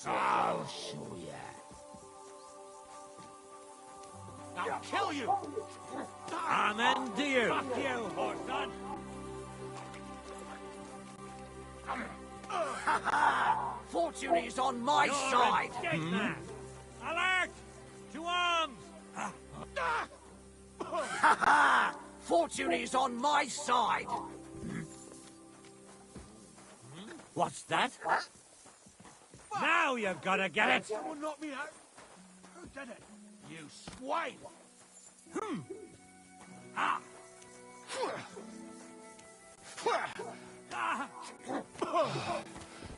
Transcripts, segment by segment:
I'll show ya. I'll kill you! Amen to you! Fuck you, Horton! Fortune is on my side! You're a dead man. Alert! To arms! Fortune is on my side! What's that? Now you're gonna get it! Someone knocked me out! Who did it? You swine!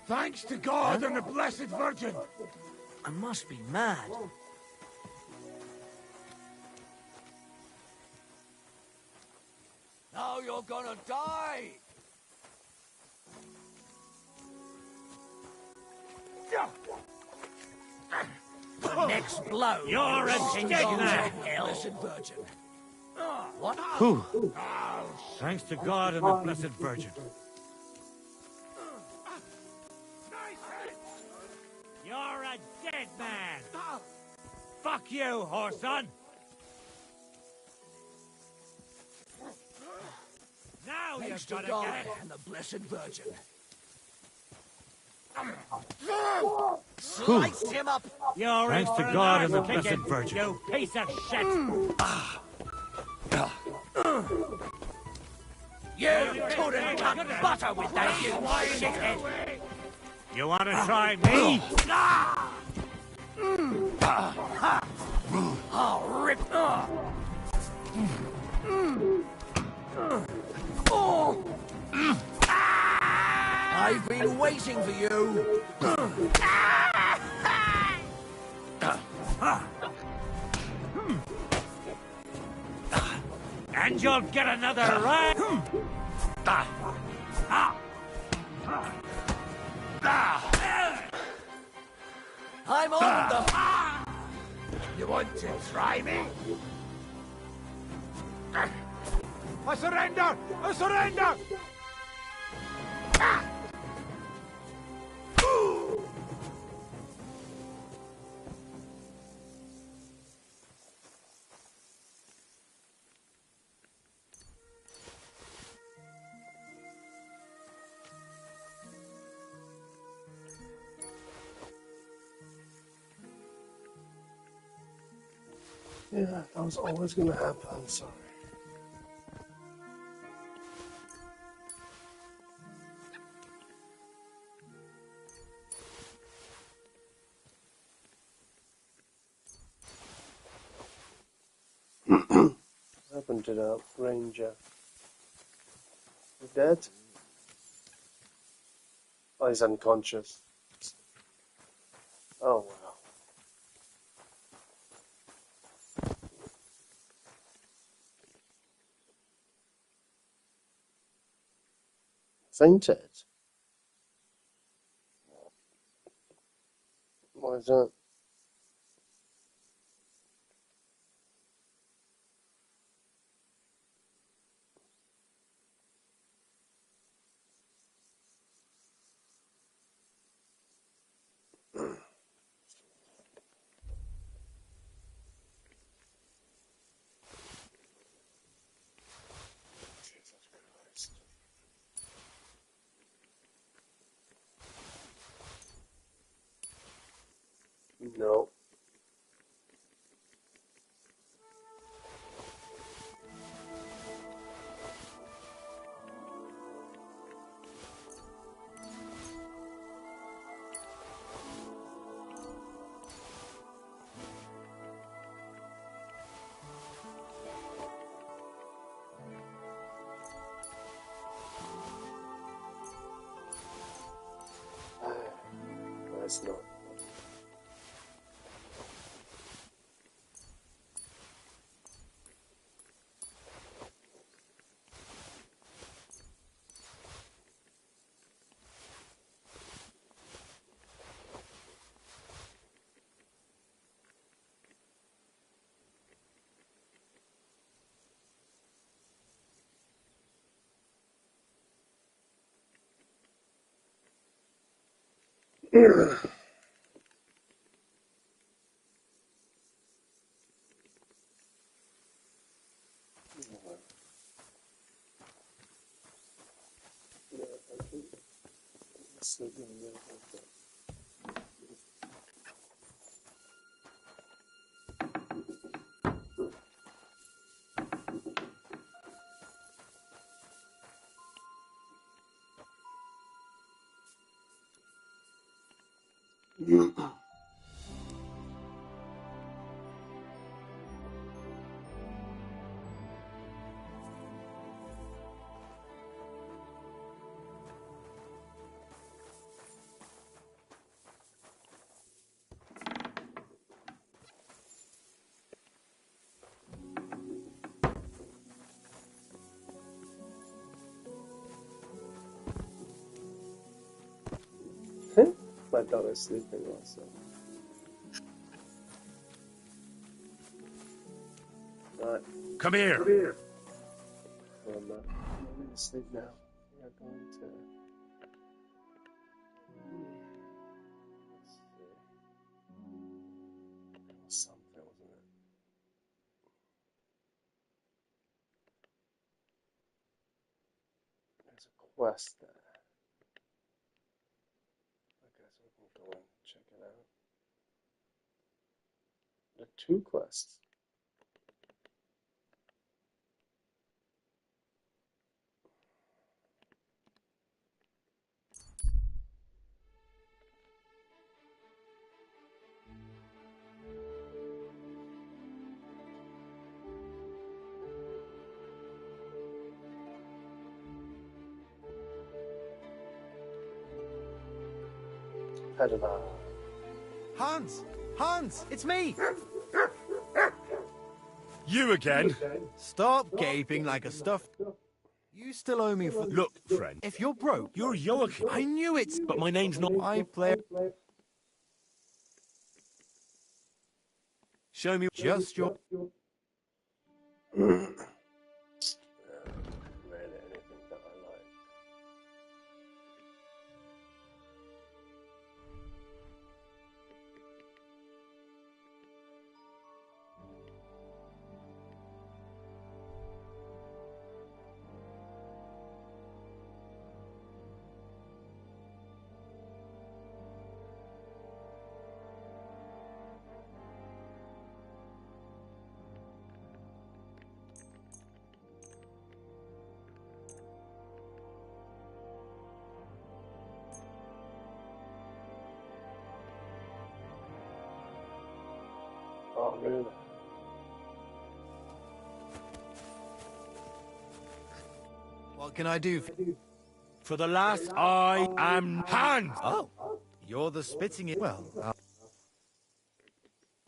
Thanks to God and the Blessed Virgin! I must be mad. Now you're gonna die! The next blow. You're a dead man! Blessed Virgin. What? Who? Thanks to God and the Blessed Virgin. You're a dead man! Fuck you, Horson! Now Thanks you're to gonna God get it! and the Blessed Virgin. Who? Slice him up! You're Thanks in to for God an and the arse kicking, Blessed Virgin. You piece of shit! You couldn't cut butter with that, you shithead! You wanna try me? I'll rip. I've been waiting for you. And you'll get another ride! I'm on the... You want to try me? I surrender! I surrender! Yeah, that was always gonna happen, I'm sorry. What happened to that ranger? He dead? Oh, he's unconscious. Oh, wow. Fainted? Why is that? Jesus Christ. No. That's not. My dog is sleeping also. Right. Come here. I'm going to sleep now. We are going to. Let's see. There was something, wasn't it? There's a quest there. I guess we can go and check it out. There are 2 quests. Ta-da. Hans! Hans! It's me! You again? Stop gaping like a stuffed... You still owe me for... Look, friend. If you're broke... You're Joachim. I knew it, But my name's not... I play... Show me... Just your... Really anything that I like. Oh, really? What can I do? For the last, I am Hans. Oh, you're the spitting it. Well,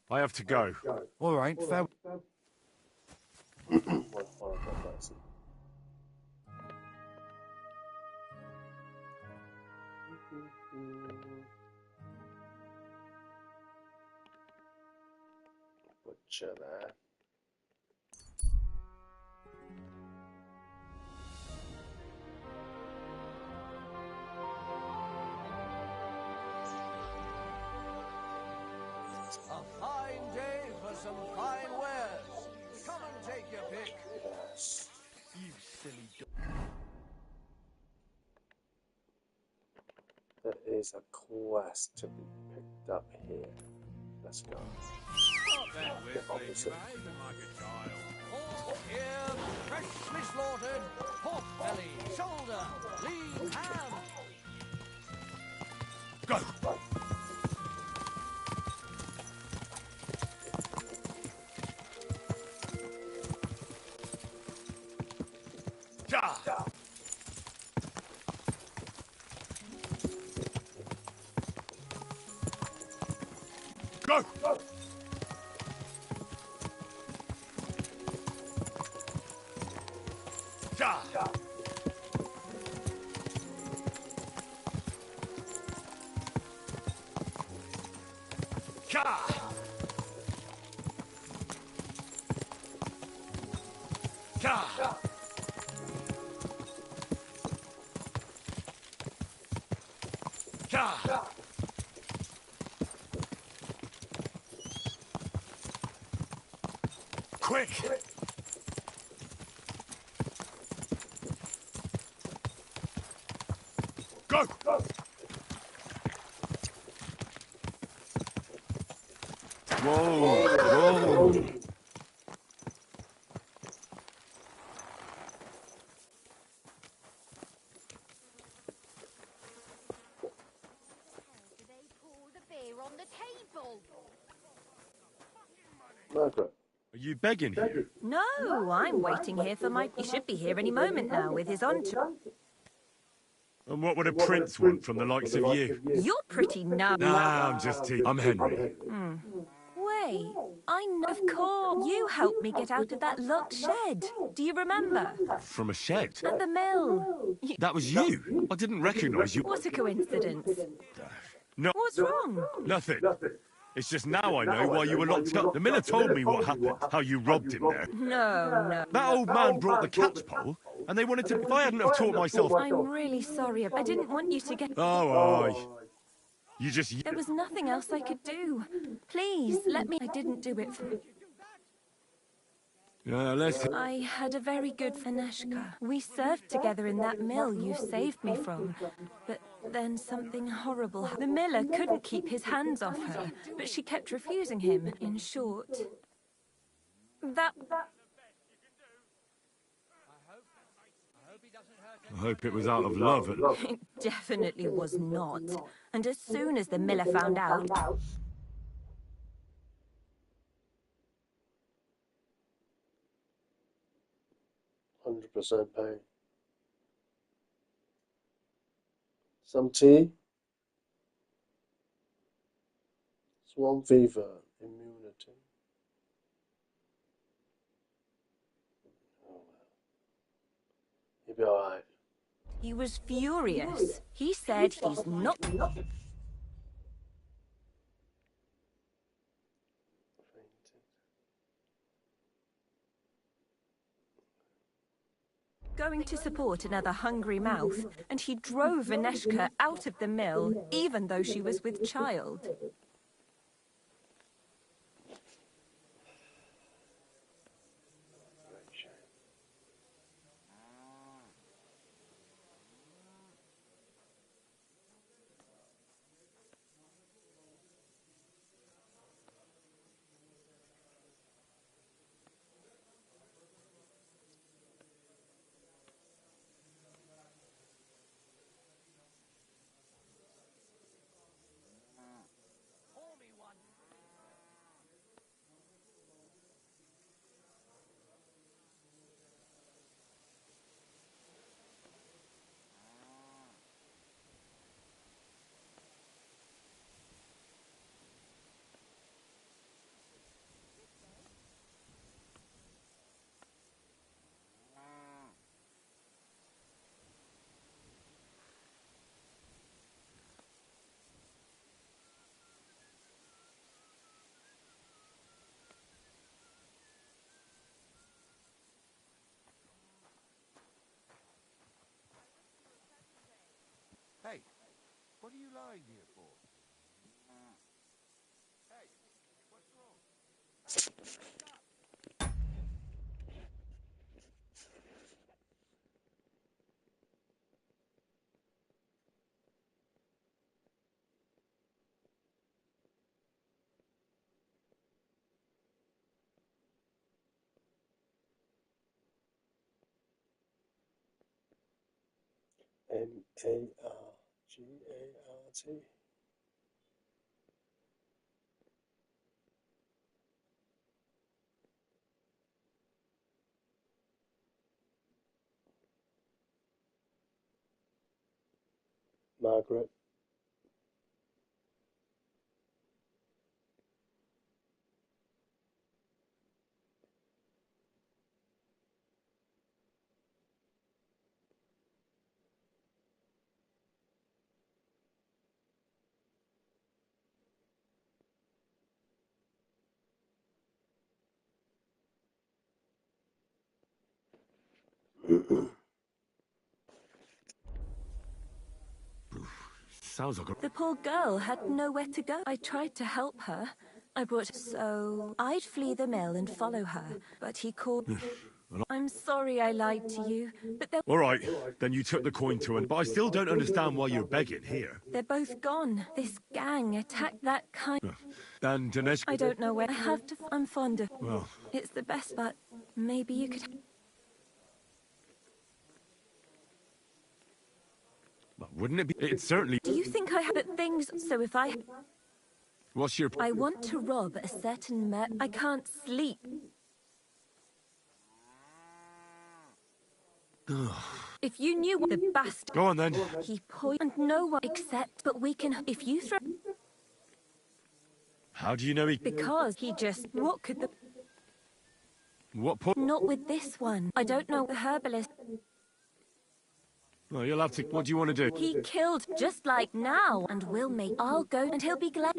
I have to go. all right, fair. Butcher there. A fine day for some fine wares. Come and take your pick. Yes. You silly There is a quest to be picked up here. Let's go. Opposite. All here, freshly slaughtered, pork belly, shoulder, lean ham. Go. Ja. Go. Ja. Ja. Ja. Ja. Quick. Go. Whoa, whoa. Do they pour the beer on the table? Margaret. Are you begging here? No, I'm waiting here for my... He should be here any moment now with his entourage. And what would a prince want from the likes of you? You're pretty numb. Nah, I'm just teasing. I'm Henry. Wait, I know. Of course. You helped me get out of that locked shed. Do you remember? From a shed? At the mill. That was you? I didn't recognise you. What a coincidence. No, What's wrong? nothing. It's just now I know why you were locked up. The miller told me what happened, how you robbed him there. No. That old man brought the cat's pole, and they wanted to... If I hadn't have taught myself... I'm really sorry. I didn't want you to get... Oh, aye. You just... There was nothing else I could do. Please, let me... I didn't do it for... let's... I had a very good Fineshka. We served together in that mill you saved me from. But then something horrible happened. The miller couldn't keep his hands off her, but she kept refusing him. In short, that... I hope it was out of love. It definitely was not. And as soon as the miller found out... 100% pay. Some tea. Swan fever immunity. Oh well. He'll be alright. He was furious. He said he's not... going to support another hungry mouth, and he drove Vaneshka out of the mill, even though she was with child. Hey, what are you lying here for? Hey, what's wrong? Margart. Margaret. Sounds like a... The poor girl had nowhere to go. I tried to help her. I brought... So I'd flee the mill and follow her, but he called... I'm sorry I lied to you, but All right, then you took the coin to him, but I still don't understand why you're begging here. they're both gone. This gang attacked that kind. And Dinesh... I don't know where I have to. I'm fond of. Well, It's the best, but maybe you could. wouldn't it be... It certainly... Do you think I have the things? So if I. What's your... I want to rob a certain I can't sleep. If you knew what the bastard. Go on, then. He poisoned no one except. But we can. If you throw. How do you know he... Because he just. What could the. What point? Not with this one. I don't know the herbalist. Well, you'll have to... What do you want to do? He killed just like now, and we'll make. I'll go and he'll be glad.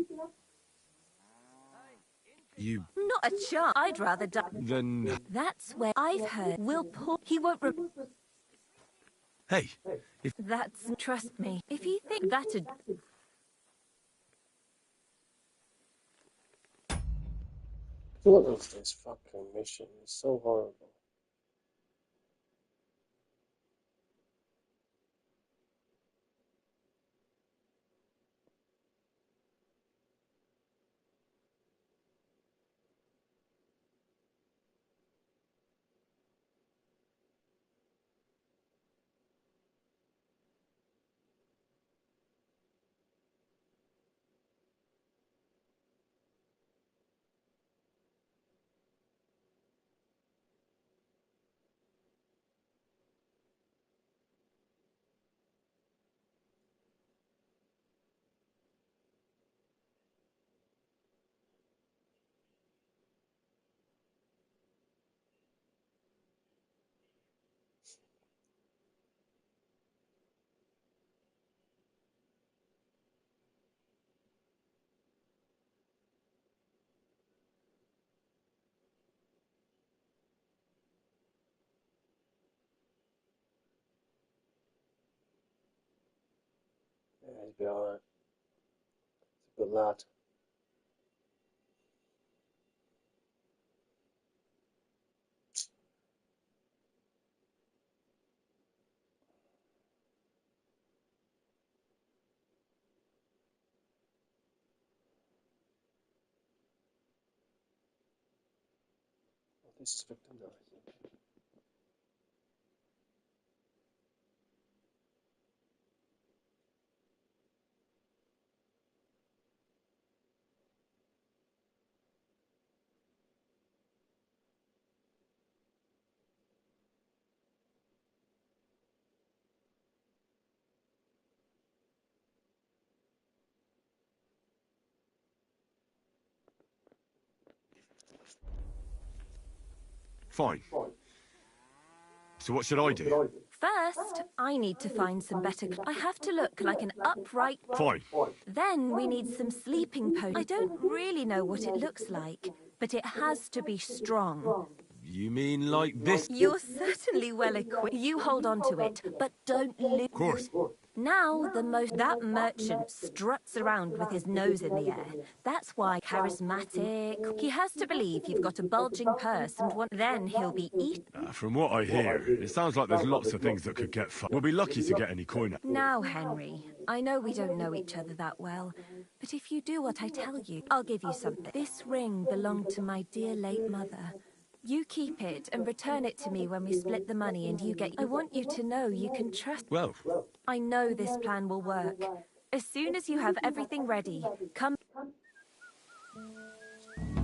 You... Not a chance. I'd rather die. Then... That's where I've heard. Will Paul. He won't. Hey, if... That's. Trust me. If you think that'd. What is this fucking mission? It's so horrible. Yeah, he'll be alright. He's a good lad. This is victim dies. Fine. So what should I do? First, I need to find some better. I have to look like an upright. Fine. Then we need some sleeping potion. I don't really know what it looks like, but it has to be strong. You mean like this? You're certainly well equipped. You hold on to it, but don't lose. Of course. Now that merchant struts around with his nose in the air. That's why charismatic. He has to believe you've got a bulging purse and then he'll be eaten. From what I hear, it sounds like there's lots of things that could get fucked. We'll be lucky to get any coin. Now, Henry, I know we don't know each other that well, but if you do what I tell you, I'll give you something. This ring belonged to my dear late mother. You keep it and return it to me when we split the money and you get... I want you to know you can trust... Well... I know this plan will work. As soon as you have everything ready, come...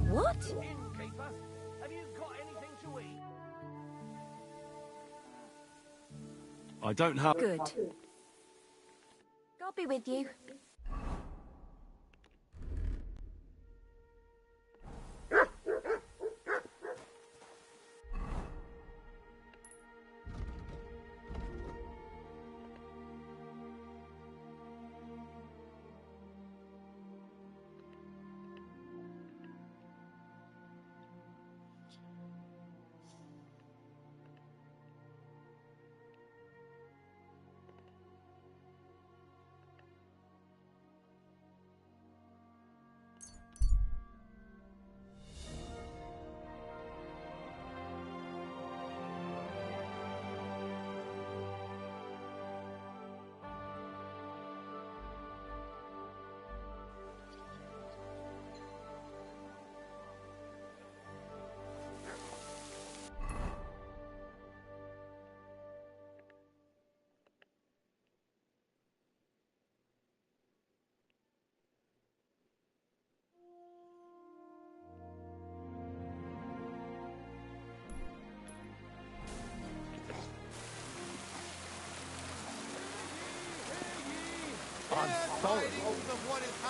What? Innkeeper, have you got anything to eat? I don't have... Good. I'll be with you.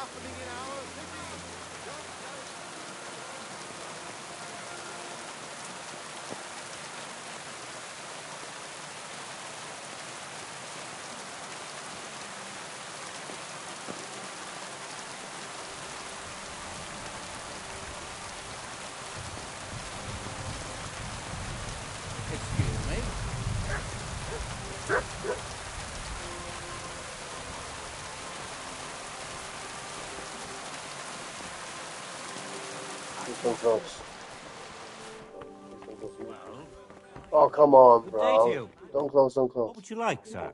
happening in our city. Excuse me. This one close. Oh, come on, Good day bro. to you. Don't close, don't close. What would you like, sir?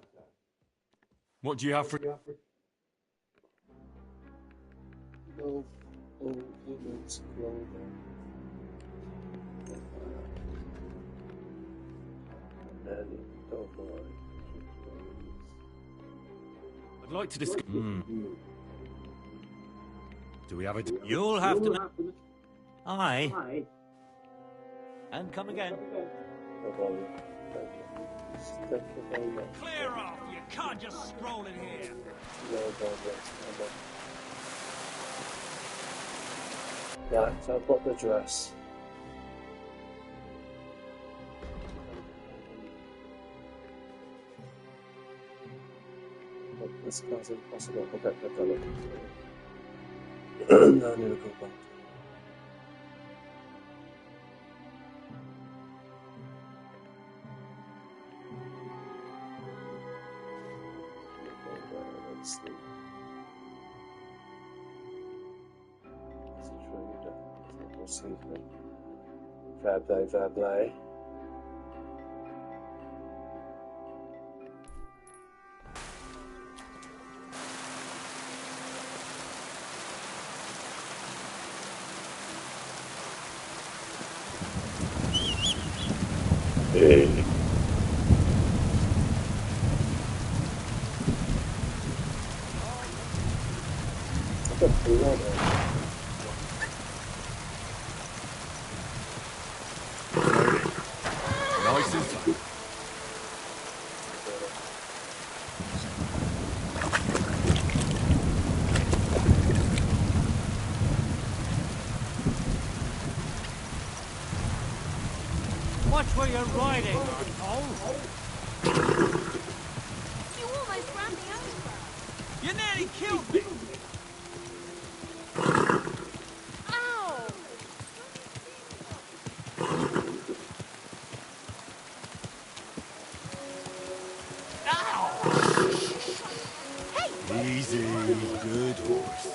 What do you have for... No, humans clothing. And then, don't worry. I'd like to discuss... Do we have a... You'll have to... Aye. And come again. No problem. Thank you. Thank you very much. Clear off! You can't just stroll in here. No problem. Right, so I've got the dress. But this car's impossible. I'll bet they've done it. No, I need to go back. Let's see. It's a trader. We'll see. Fair play, fair play. Hey. Nice and tight. Watch where you're riding, Arthur. You almost ran me over. You nearly killed me. Ow! Easy. Good horse.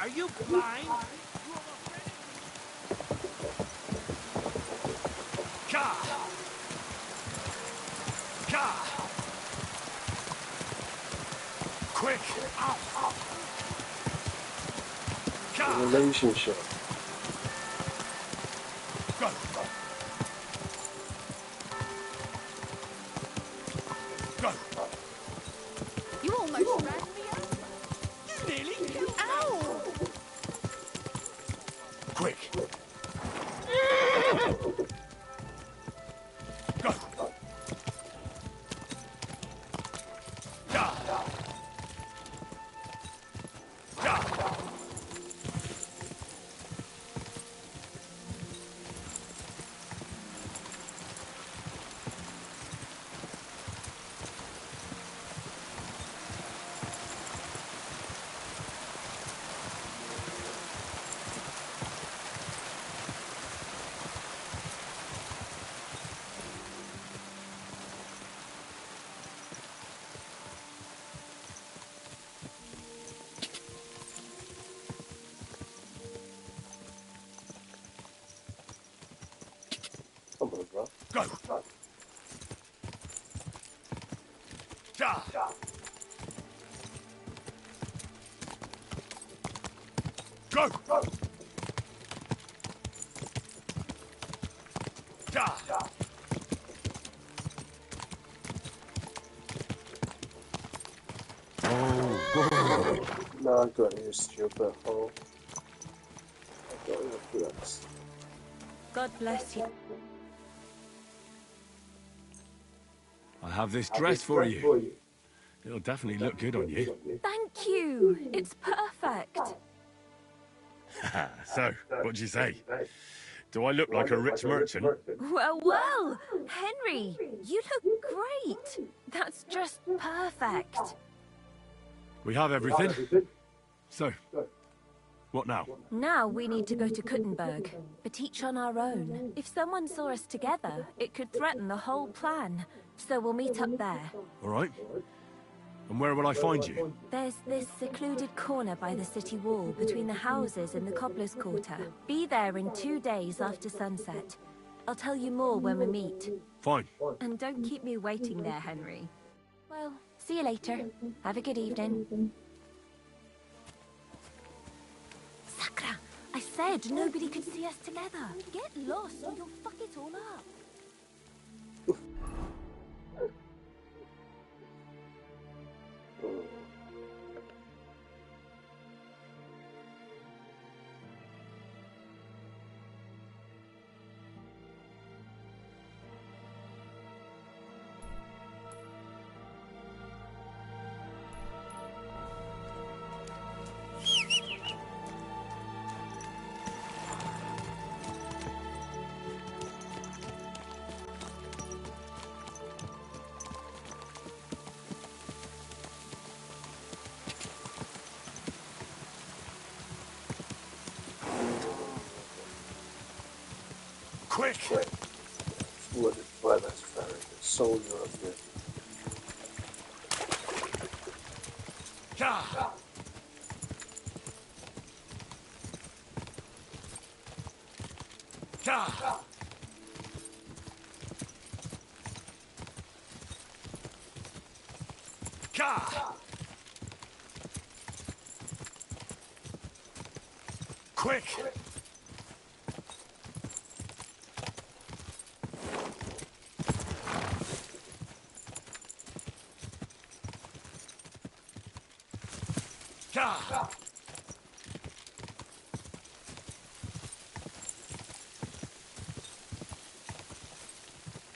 Are you blind? Ka! Ka! Quick! Ka! Relationship. Go! Go! You almost ran me over. You nearly killed me. Ow! Quick! Go! Ka! Ka! Come on, bro. Go! Ka! Go! Ka! No, I got you, stupid hole. I got you, flex. God bless you. have this dress for you. It'll definitely look good on you. Thank you. It's perfect. So, what'd you say? Do I look like a rich merchant? Well, well, Henry, you look great. That's just perfect. We have everything. So, what now? Now we need to go to Kuttenberg, but each on our own. If someone saw us together, it could threaten the whole plan. So we'll meet up there. All right. And where will I find you? There's this secluded corner by the city wall between the houses and the Cobbler's Quarter. Be there in 2 days after sunset. I'll tell you more when we meet. Fine. And don't keep me waiting there, Henry. Well, see you later. Have a good evening. Sakra, I said nobody could see us together. Get lost or you'll fuck it all up. Quick! Wooded weather's very good. Soldier of the... Ka! Ka! Ka! Quick! Ka!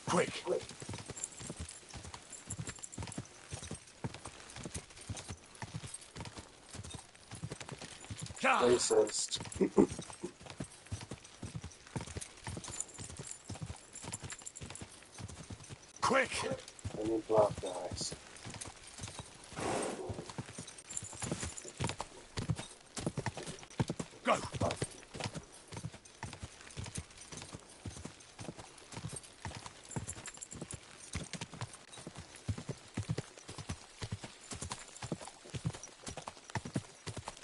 Quick! Ka! Racist. Quick! And you block guys. Go!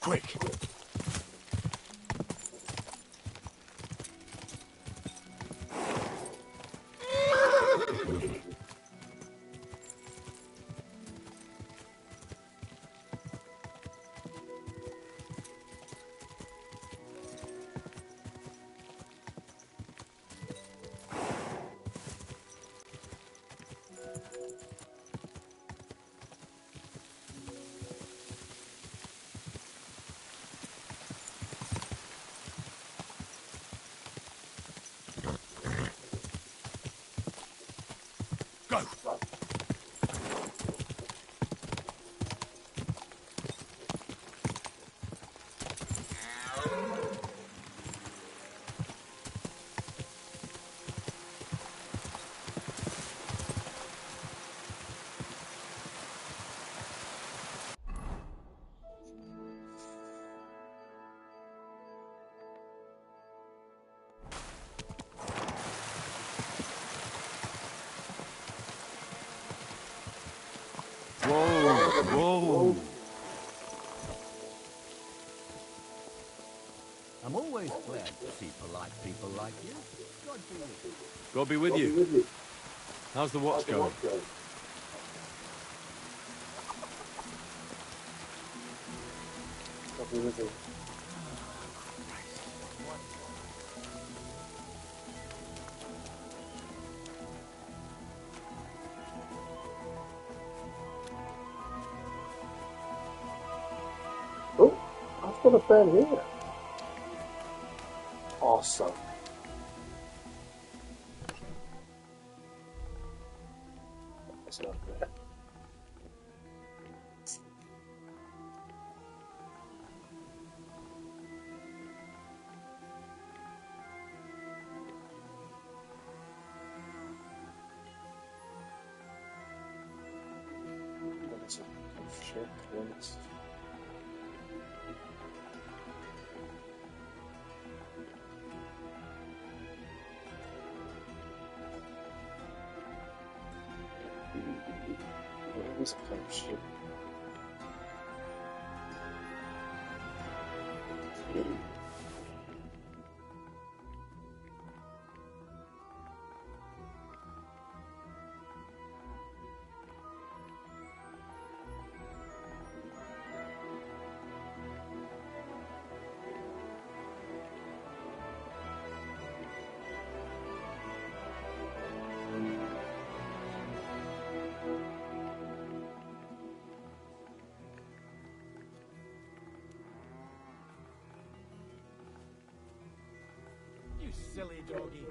Quick! Go! Whoa! Whoa! I'm always glad to see polite people like you. God be with you. How's the watch going? I'll be with you. Oh, I've got a bed here. Awesome. There's not there. What is it? Oh shit, twins. What is kind of shit? You silly doggy.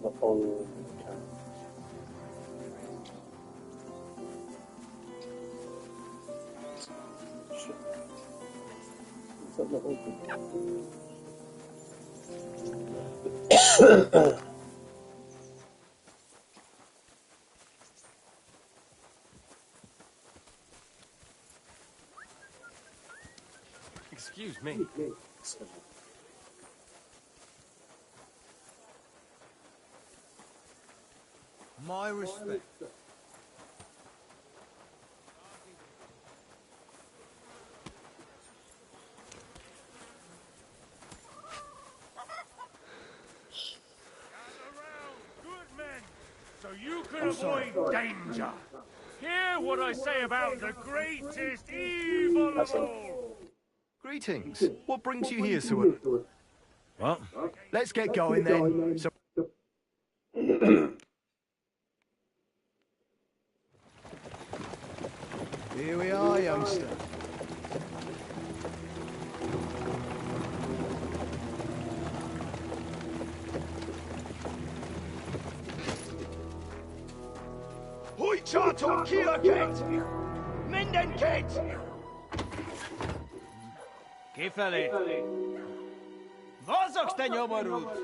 The whole shit. Is that the whole thing? Excuse me. My respect. Good men, so you can avoid danger. Hear what I say about the greatest evil of all. Greetings. What brings you here, Sir? What? Let's get going then. So Here we are, youngster. Hoi charton kiaket! Minden ket! Kifeli. Vazok te nyomorult!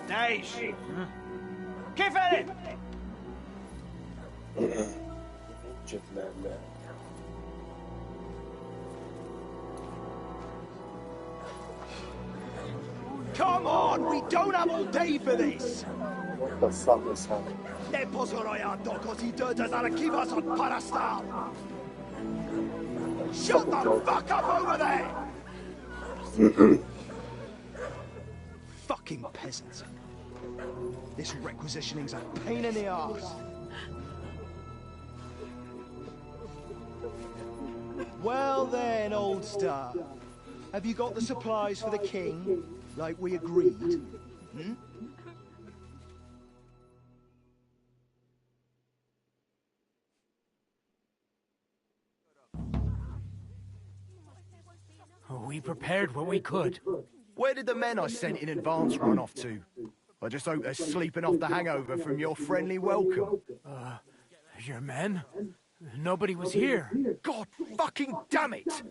Te is! Kifeli! Injured man there. Come on, we don't have all day for this! What the fuck is happening? Ne pozoroj dokąd i dojdę zaraz od parastal! Shut the fuck up over there! Fucking peasants. This requisitioning's a pain in the arse. Well then, old star. Have you got the supplies for the king? Like we agreed. Hmm? We prepared what we could. Where did the men I sent in advance run off to? I just hope they're sleeping off the hangover from your friendly welcome. Your men? Nobody was here. God fucking damn it!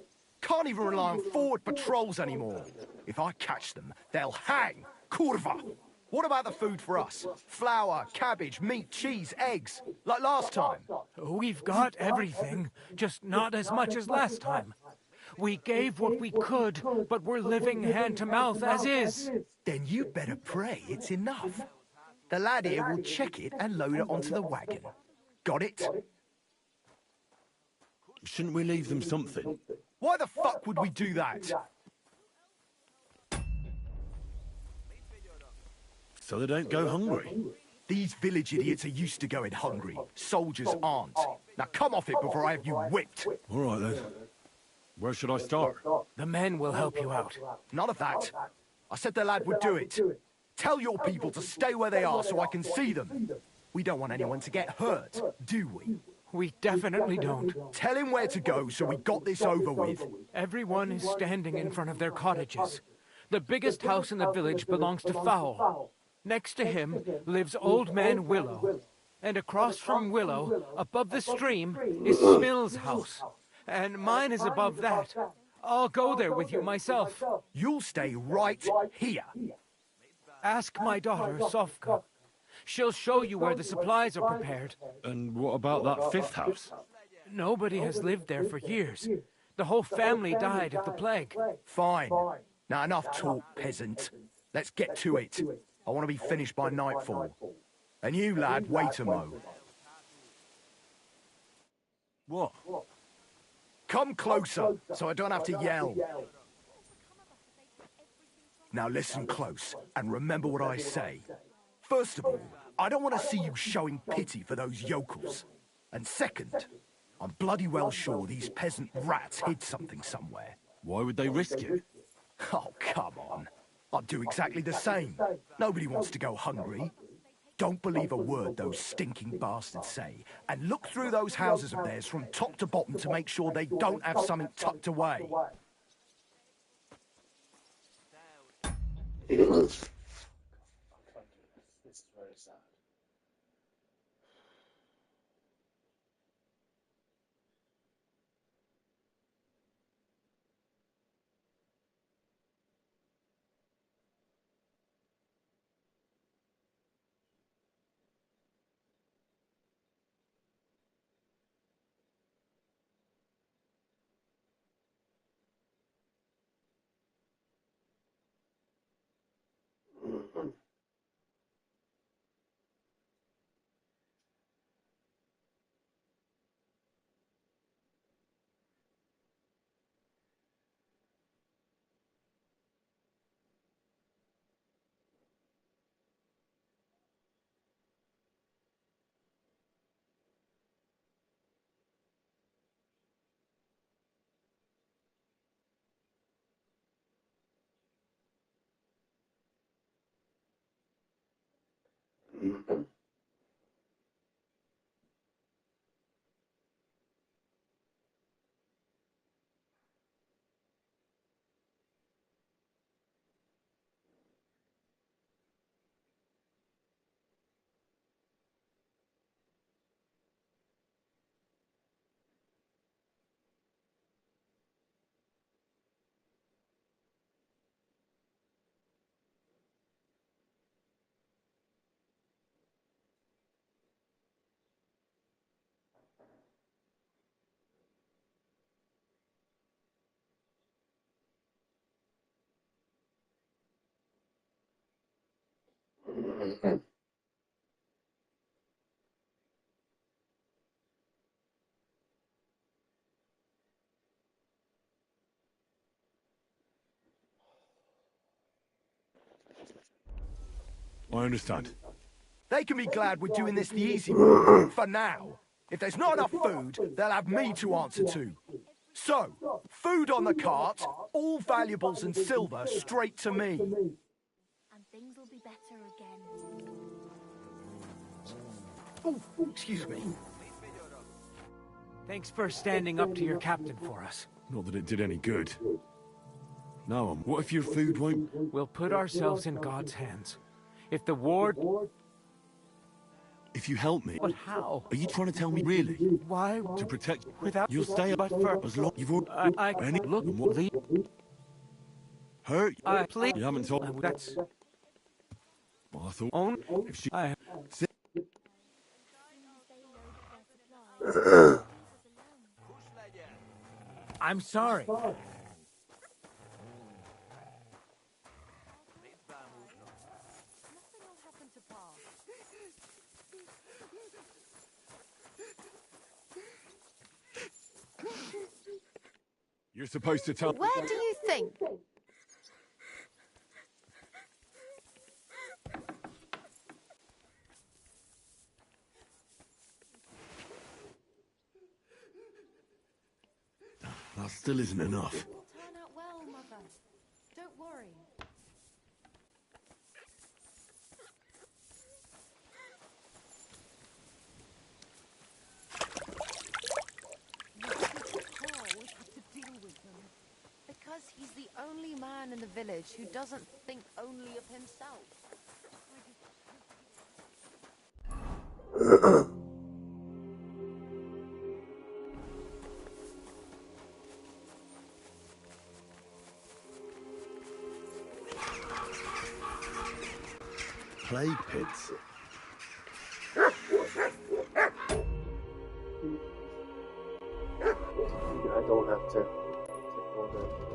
Can't even rely on forward patrols anymore. If I catch them, they'll hang. Kurva! What about the food for us? Flour, cabbage, meat, cheese, eggs. Like last time. We've got everything, just not as much as last time. We gave what we could, but we're living hand to mouth as is. Then you better pray it's enough. The lad here will check it and load it onto the wagon. Got it? Shouldn't we leave them something? Why the fuck would we do that? So they don't go hungry. These village idiots are used to going hungry. Soldiers aren't. Now come off it before I have you whipped. All right, then. Where should I start? The men will help you out. None of that. I said the lad would do it. Tell your people to stay where they are so I can see them. We don't want anyone to get hurt, do we? We definitely don't. Tell him where to go so we got this over with. Everyone is standing in front of their cottages. The biggest house in the village belongs to Fowl. Next to him lives Old Man Willow. And across from Willow, above the stream, is Smill's house. And mine is above that. I'll go there with you myself. You'll stay right here. Ask my daughter, Sofka. She'll show you where the supplies are prepared. And what about that fifth house? Nobody has lived there for years. The whole family died of the plague. Fine. Now enough talk, peasant. Let's get to it. I want to be finished by nightfall. And you, lad, wait a mo. What? Come closer, so I don't have to yell. Now listen close, and remember what I say. First of all, I don't want to see you showing pity for those yokels. And second, I'm bloody well sure these peasant rats hid something somewhere. Why would they risk it? Oh, come on. I'd do exactly the same. Nobody wants to go hungry. Don't believe a word those stinking bastards say. And look through those houses of theirs from top to bottom to make sure they don't have something tucked away. This is very sad. I understand. They can be glad we're doing this the easy way, for now. If there's not enough food, they'll have me to answer to. So, food on the cart, all valuables and silver straight to me. And things will be better again. Oh, excuse me. Thanks for standing up to your captain for us. Not that it did any good. Now, what if your food won't... We'll put ourselves in God's hands. If the war... If you help me... But how? Are you trying to tell me really? Why? To protect... Without... You'll stay but for as long... You've already... Any... Look... And what the... Hurt? Please... You haven't told... That's... Well, I thought... Own... If she... I... I'm sorry. You're supposed to tell... Where do you think? That still isn't enough. It'll turn out well, Mother. Don't worry. Because he's the only man in the village who doesn't think only of himself. Plague pits. I don't have to take all that.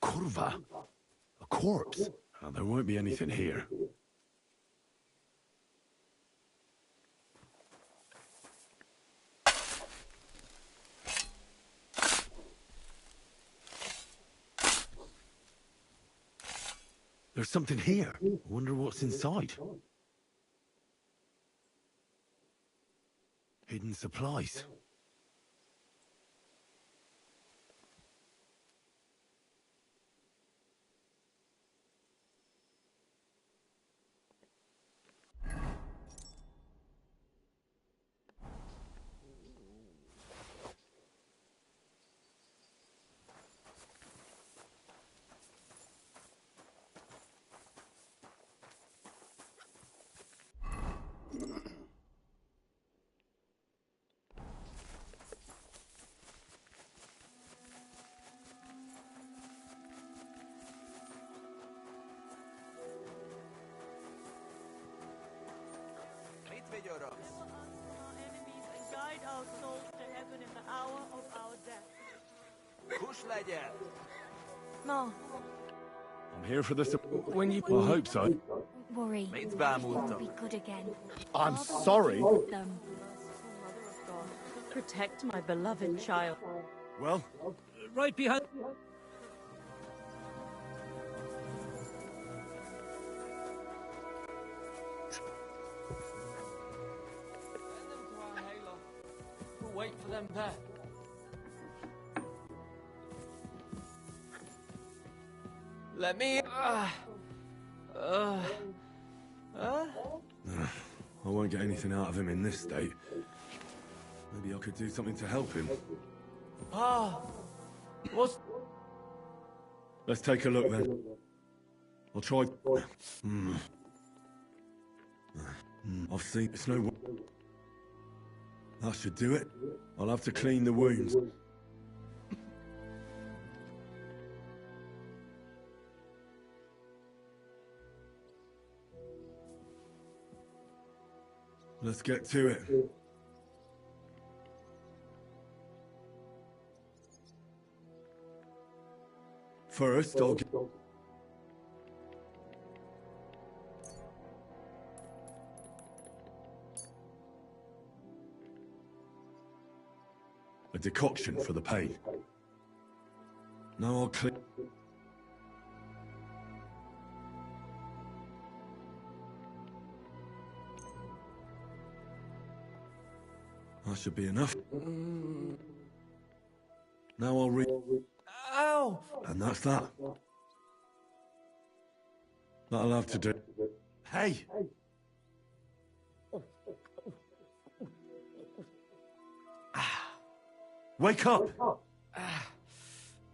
Curva? A corpse? Oh, there won't be anything here. There's something here. I wonder what's inside. Hidden supplies. No, I'm here for this. When you... I hope so. don't worry. It'll be good again. I'm sorry. Them. Protect my beloved child. Well, Right behind... We'll wait for them there. Let me... I won't get anything out of him in this state. Maybe I could do something to help him. Pa! What's... Let's take a look then. I'll try... I've seen... It's no... That should do it. I'll have to clean the wounds. Let's get to it. First, I'll get... A decoction for the pain. Now I'll clean... That should be enough. Now I'll read... Ow! And that's that. That'll have to do. Hey! Wake up!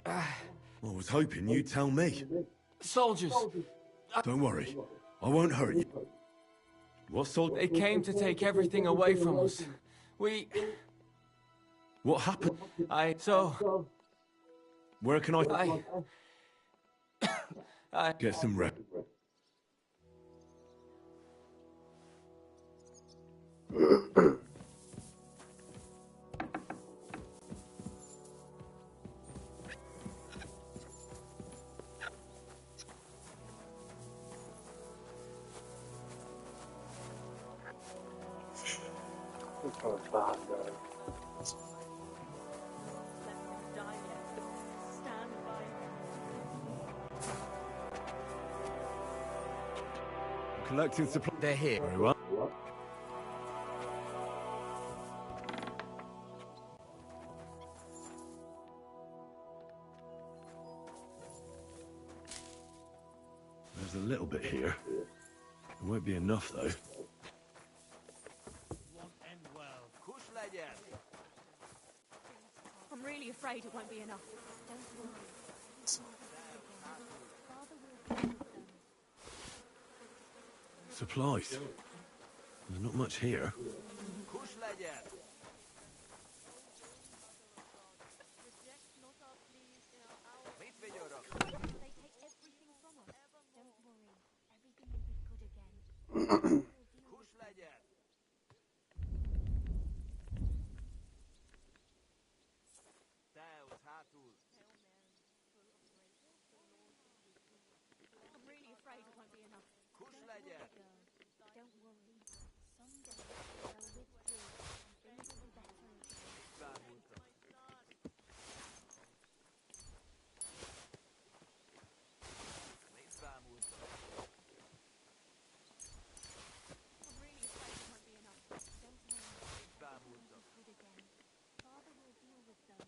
I was hoping you'd tell me. Soldiers. Don't worry. I won't hurt you. What soldiers? They came to take everything away from us. What happened? So... Where can I... Get some rest. Collecting supplies. They're here. Very well. There's a little bit here. It won't be enough, though. I'm really afraid it won't be enough. Supplies. There's not much here. I'm really afraid it won't be enough. Don't worry. Someday they'll live through and things will be better again. I'm really afraid it won't be enough. Don't worry. Everything will be good again. Father will deal with them.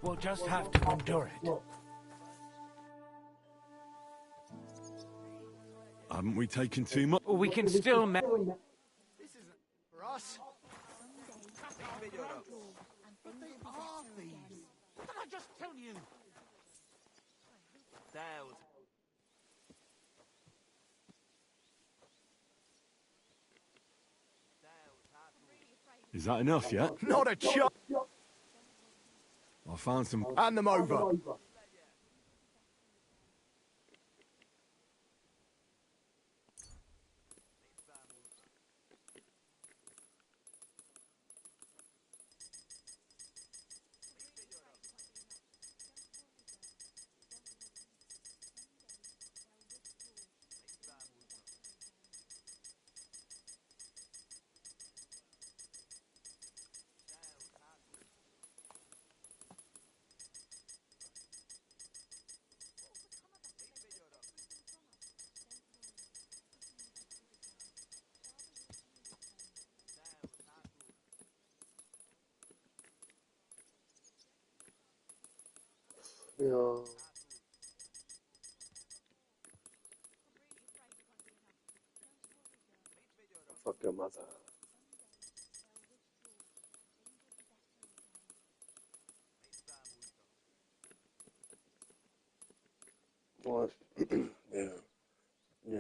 We'll just have to endure it. Haven't we taken too much? We can still This isn't for us. But they are thieves. What did I just tell you? Is that enough yet? Not a chance. I found some... Hand them over. Yeah. Fuck your mother. What? Yeah. Yeah.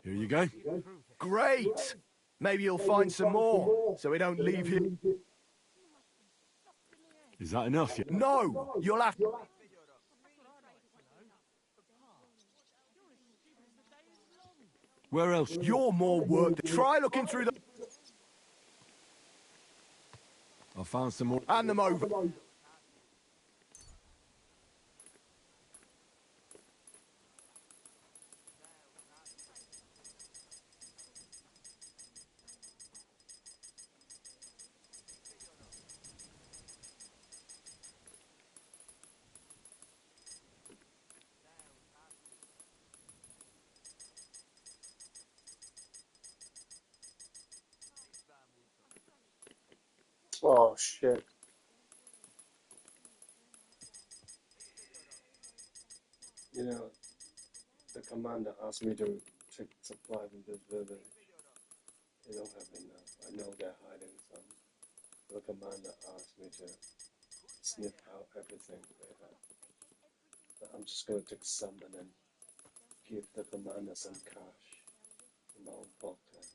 Here you go. Great! Maybe you'll find some more, so we don't leave here. Is that enough? No! You'll have to... Where else? You're more work. Try looking through the... I found some more. Hand them over. Oh shit. You know, the commander asked me to take supplies in this village. They don't have enough. I know they're hiding some. The commander asked me to sniff out everything they have. But I'm just gonna take some and then give the commander some cash in my own pocket.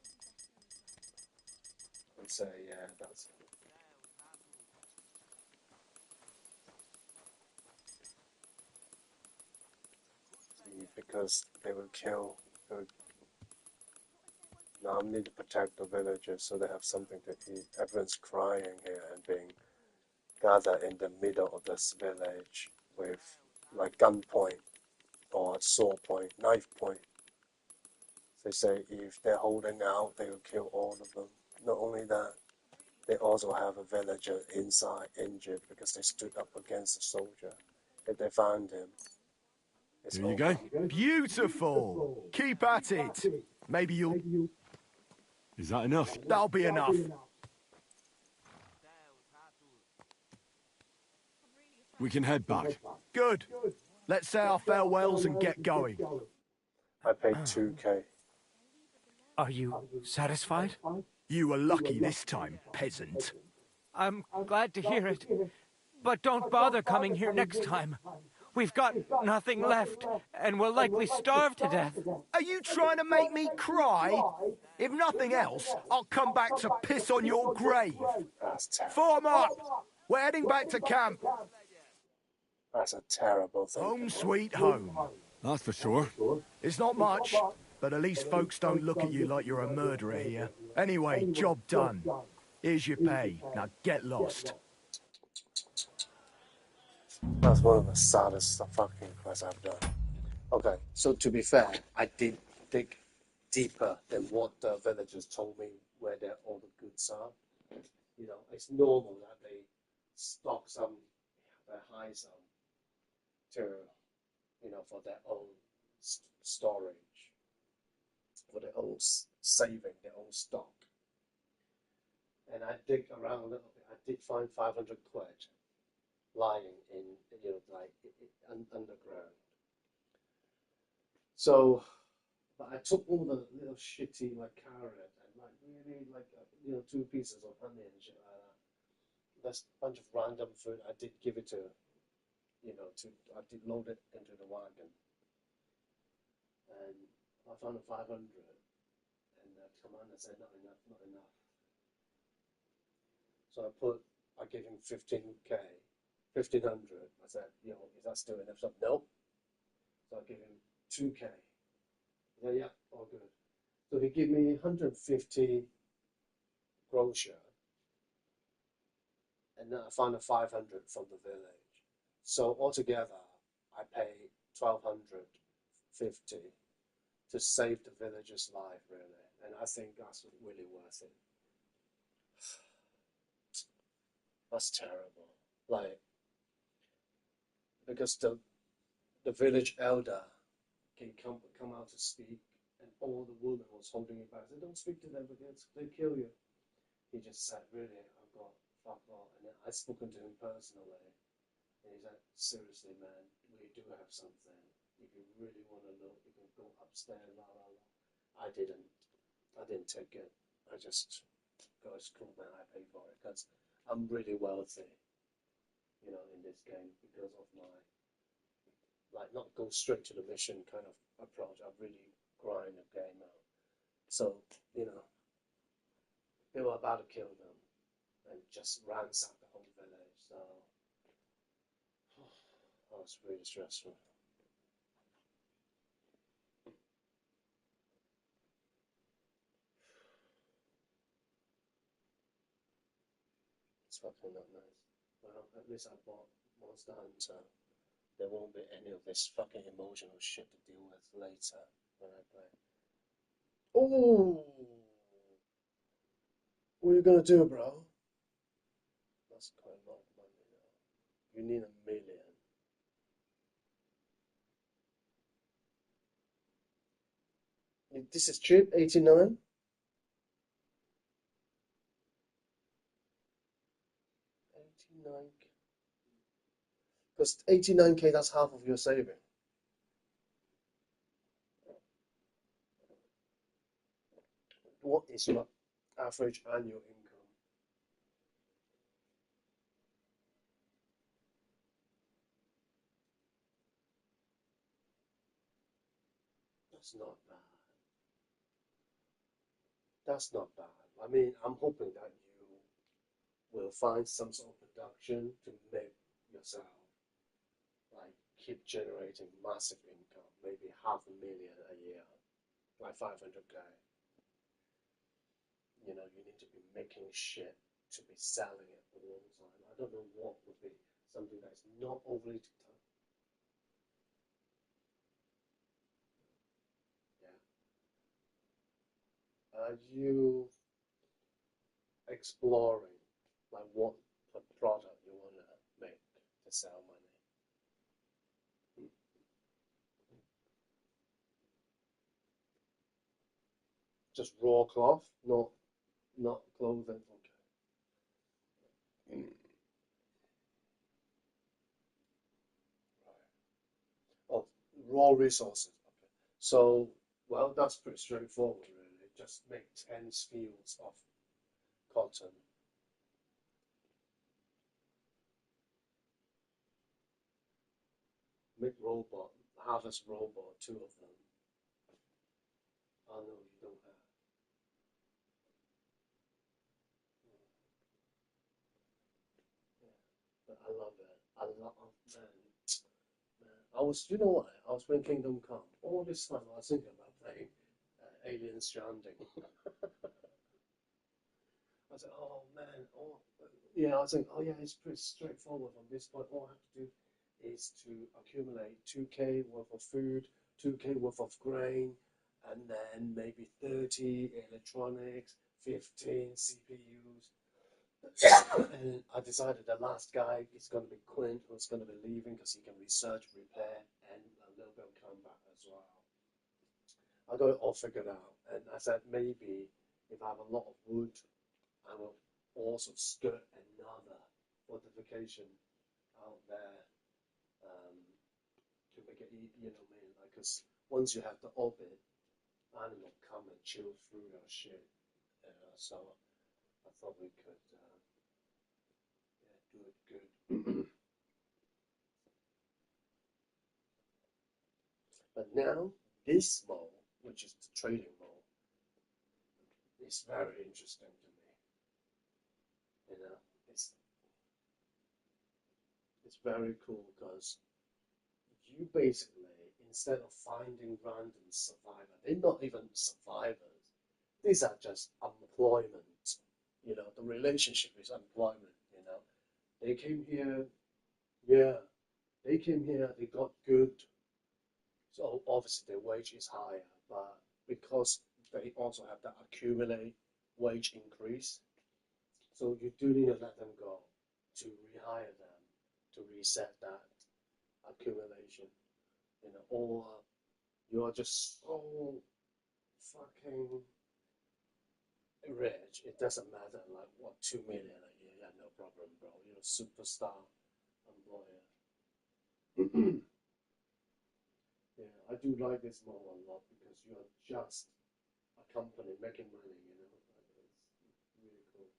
And say, yeah, that's it. Because they will kill. Now I need to protect the villagers so they have something to eat. Everyone's crying here and being gathered in the middle of this village with like gunpoint or sword point, knife point. They say if they're holding out, they will kill all of them. Not only that, they also have a villager inside injured because they stood up against a soldier. If they found him, it's Here you over. go. Beautiful! Keep at it. Maybe you'll... Is that enough? That'll be enough. We can head back. Good. Let's say our farewells and get going. I paid 2k. Are you satisfied? You were lucky this time, peasant. I'm glad to hear it. But don't bother coming here next time. We've got nothing left, and we'll likely starve to death. Are you trying to make me cry? If nothing else, I'll come back to piss on your grave. That's terrible. Form up! We're heading back to camp. That's a terrible thing. Home sweet home. That's for sure. It's not much, but at least folks don't look at you like you're a murderer here. Anyway, job done. Here's your pay. Now get lost. That's one of the saddest fucking quests I've done. Okay, so to be fair, I did dig deeper than what the villagers told me where all the goods are. You know, it's normal that they stock some, they hide some to, you know, for their own storage, for their own saving, their own stock. And I dig around a little bit. I did find 500 quid lying in, you know, like underground. So, but I took all the little shitty like carrot and like really like you know 2 pieces of honey and shit like that. That's a bunch of random food. I did give it to, you know, I did load it into the wagon, and I found a 500, and the commander said not enough, not enough. So I gave him 15k. 1,500. I said, you know, is that still enough? So, nope. So I gave him 2k. He said, yeah, all good. So he gave me 150 grocer, and then I found a 500 from the village. So altogether, I paid 1,250 to save the villager's life, really. And I think that's really worth it. That's terrible. Like, because the village elder can come out to speak, and all the woman was holding it back. Said, don't speak to them because they kill you. He just said, really, I've got fuck off. And then I spoken to him personally, and he said, seriously, man, we do have something. If you really want to look, you can go upstairs. La la la. I didn't take it. I just got it's cool, man. I pay for it because I'm really wealthy, you know, in this game because of my, like, not go straight to the mission kind of approach. I really grind the game out. So, you know, they were about to kill them and just ransack the whole village. So, that was really stressful. It's fucking not nice. Well, at least I bought Monster Hunter. There won't be any of this fucking emotional shit to deal with later when I play. Oh, what are you gonna do, bro? That's quite a lot of money now. You need 1 million. This is cheap, 89. 89. Because 89k, that's half of your saving. What is your average annual income? That's not bad. That's not bad. I mean, I'm hoping that you will find some sort of production to make yourself like keep generating massive income, maybe 500,000 a year, like 500k. You know, you need to be making shit to be selling it all the time. I don't know what would be something that's not overly tough. Yeah. Are you exploring like what product you want to make to sell money? Just raw cloth, not clothing. Okay. Oh, raw resources. Okay. So, well, that's pretty straightforward, really. Just make 10 fields of cotton. Make robot, harvest robot, 2 of them. Oh no, you don't have. Yeah. But I love it. I love, oh, man. I was, you know what? I was playing Kingdom Come. All this time I was thinking about playing Alien Stranding. I said, oh man, oh yeah. I was thinking, oh yeah, it's pretty straightforward from this point. All I have to do is to accumulate 2k worth of food, 2k worth of grain, and then maybe 30 electronics, 15 CPUs. And I decided the last guy is going to be Quint, who's going to be leaving because he can research, repair, and a little bit of combat as well. I got it all figured out, and I said maybe if I have a lot of wood, I will also skirt another fortification out there to make it, you know, what I mean, like, because once you have the orbit, animal come and chill through your shit, so I thought we could yeah, do it good. But now this mall, which is the trading mall, is very interesting to me. You know, it's very cool because you basically, instead of finding random survivors, they're not even survivors. These are just employment. You know, the relationship is employment. You know, they came here, yeah, they came here, they got good. So obviously their wage is higher, but because they also have that accumulate wage increase, so you do need to let them go to rehire them to reset that accumulation. You know, or you're just so fucking rich, it doesn't matter like what 2 million a year, yeah, no problem, bro. You're a superstar employer. Yeah, I do like this model a lot because you're just a company making money, you know. It's really cool.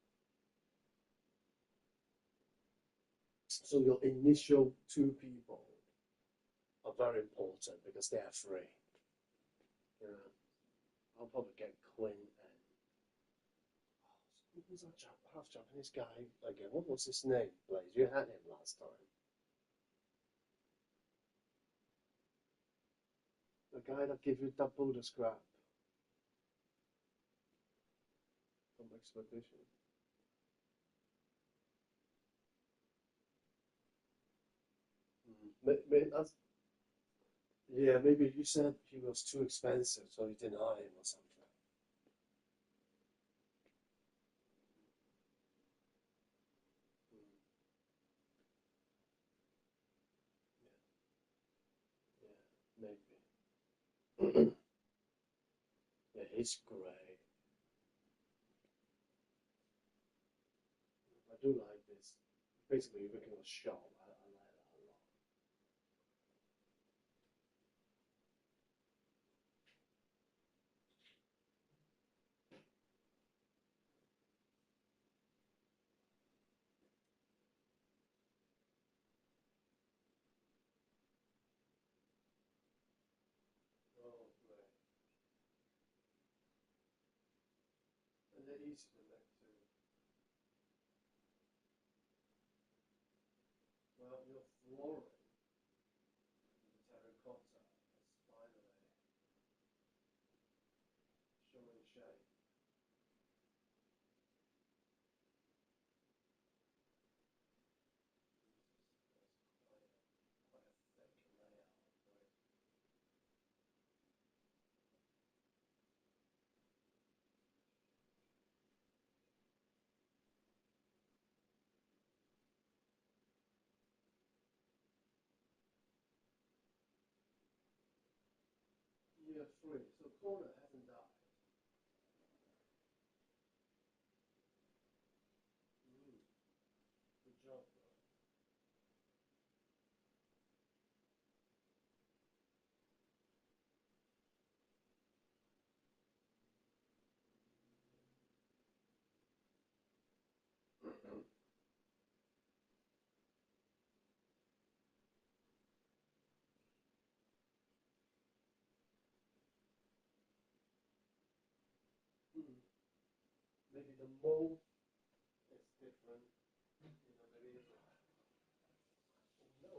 So your initial 2 people are very important because they are free. You know? I'll probably get Clint and who was that half Japanese guy again? What was his name, Blaze? You had him last time. The guy that gave you double the scrap from Expedition. That's, yeah, maybe you said he was too expensive, so you didn't hire him or something. Yeah, maybe. Yeah, he's great. I do like this. Basically, you're making a show. I like that a lot. Oh, great. And they're easy to make too. Well, your flooring, the terracotta, is finally showing shape. Quite a thick layout. Right? Year 3. So corner hasn't died. Good job, bro. Maybe the mold is different. You know, maybe it's no.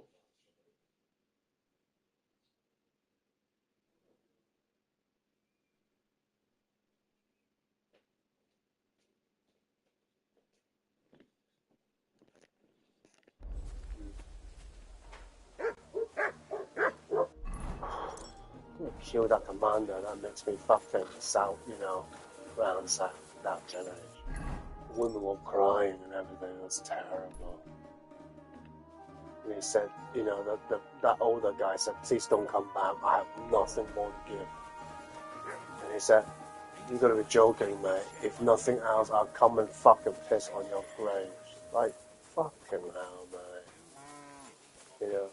Kill that commander, that makes me fucking south, you know, round south, that generation. Women were crying and everything, it was terrible. And he said, you know, that older guy said, please don't come back, I have nothing more to give. And he said, you gotta be joking, mate. If nothing else, I'll come and fucking piss on your grave. Like, fucking hell, mate. You know?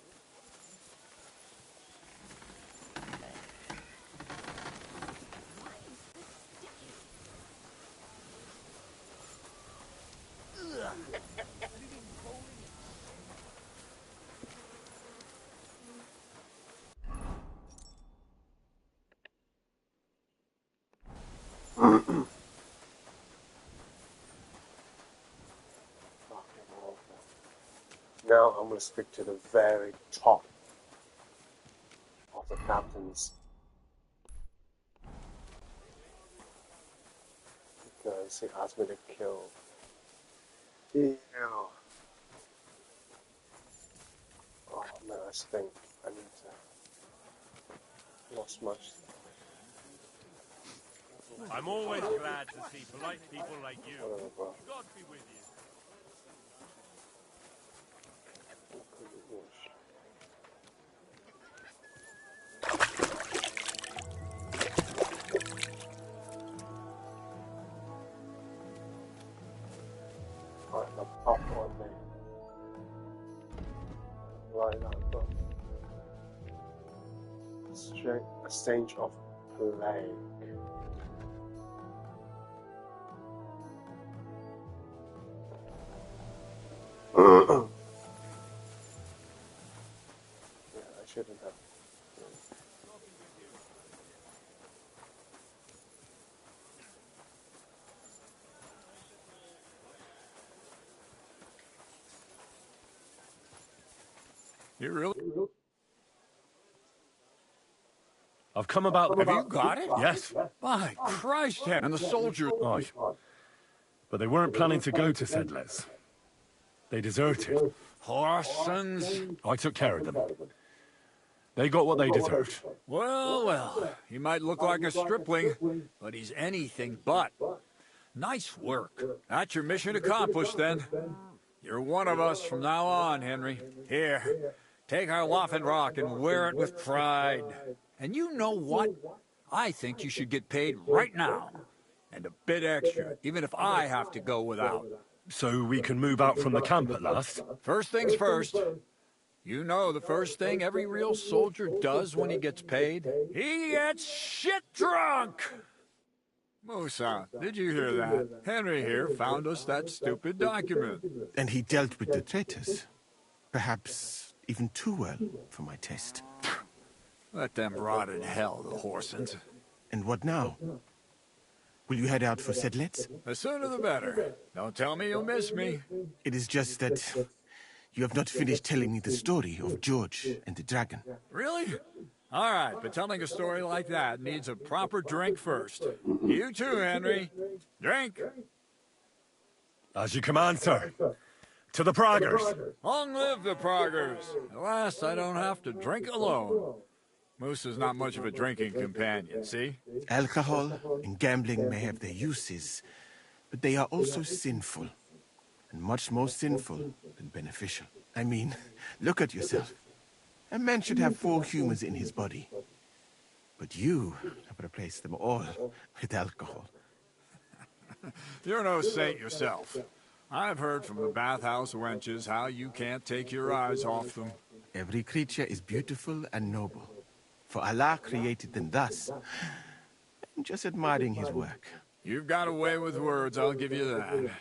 Now I'm going to speak to the very top of the captains. Because he asked me to kill. Ew. Oh man, I stink. I need to lost much. I'm always glad to see polite people like you. Whatever, bro. God be with you. Alright, the pop on me. Right now, I've got a stage of plague. Yeah, I shouldn't have. You really? I've come about... Have you got it? Yes. By Christ, Henry. And the soldiers... Aye. But they weren't planning to go to Sedles. They deserted. Horsons. I took care of them. They got what they deserved. Well, well. He might look like a stripling, but he's anything but. Nice work. That's your mission accomplished, then. You're one of us from now on, Henry. Here, take our Waffen Rock and wear it with pride. And you know what? I think you should get paid right now. And a bit extra, even if I have to go without. So we can move out from the camp at last? First things first. You know the first thing every real soldier does when he gets paid? He gets shit drunk! Musa, did you hear that? Henry here found us that stupid document. And he dealt with the traitors. Perhaps even too well for my taste. Let them rot in hell, the Horsons. And what now? Will you head out for Sedlets? The sooner the better. Don't tell me you'll miss me. It is just that you have not finished telling me the story of George and the dragon. Really? All right, but telling a story like that needs a proper drink first. You too, Henry. Drink. As you command, sir. To the Praggers. Long live the Praggers. At last, I don't have to drink alone. Moose is not much of a drinking companion, see? Alcohol and gambling may have their uses, but they are also sinful. And much more sinful than beneficial. I mean, look at yourself. A man should have 4 humors in his body. But you have replaced them all with alcohol. You're no saint yourself. I've heard from the bathhouse wenches how you can't take your eyes off them. Every creature is beautiful and noble. For Allah created them thus. I'm just admiring his work. You've got a way with words, I'll give you that.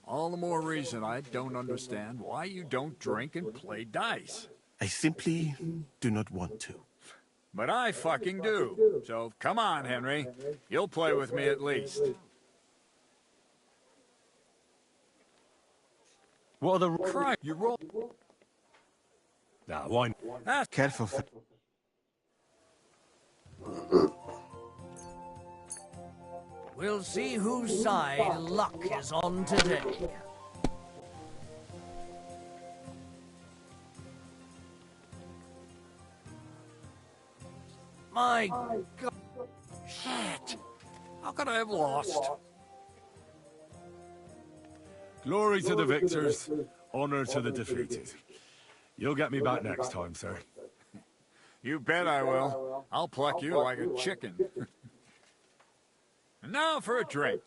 All the more reason I don't understand why you don't drink and play dice. I simply do not want to. But I fucking do. So come on, Henry. You'll play with me at least. What are the... Christ, you roll... Nah, why... Careful. We'll see whose side luck is on today. My God. Shit! How could I have lost? Glory to the victors, honor to the defeated. You'll get me back next time, sir. You bet I will. I'll pluck you like a chicken. And now for a drink.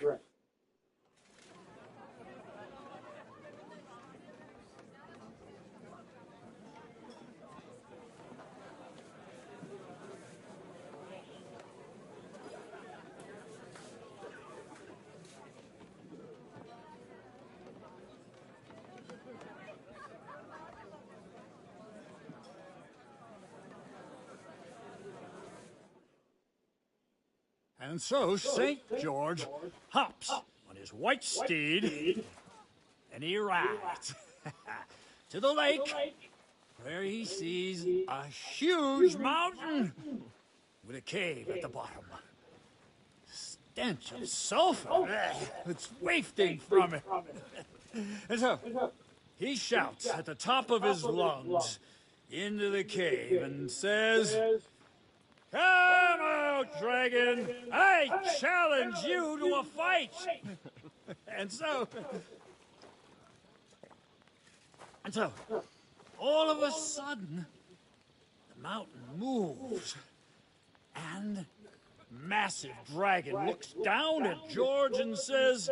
And so St. George hops on his white steed, and he rides to the lake, where he sees a huge mountain with a cave at the bottom. Stench of sulfur, it's wafting from it. And so he shouts at the top of his lungs into the cave and says, "Come out, dragon! I challenge you to a fight!" And so, all of a sudden, the mountain moves, and massive dragon looks down at George and says,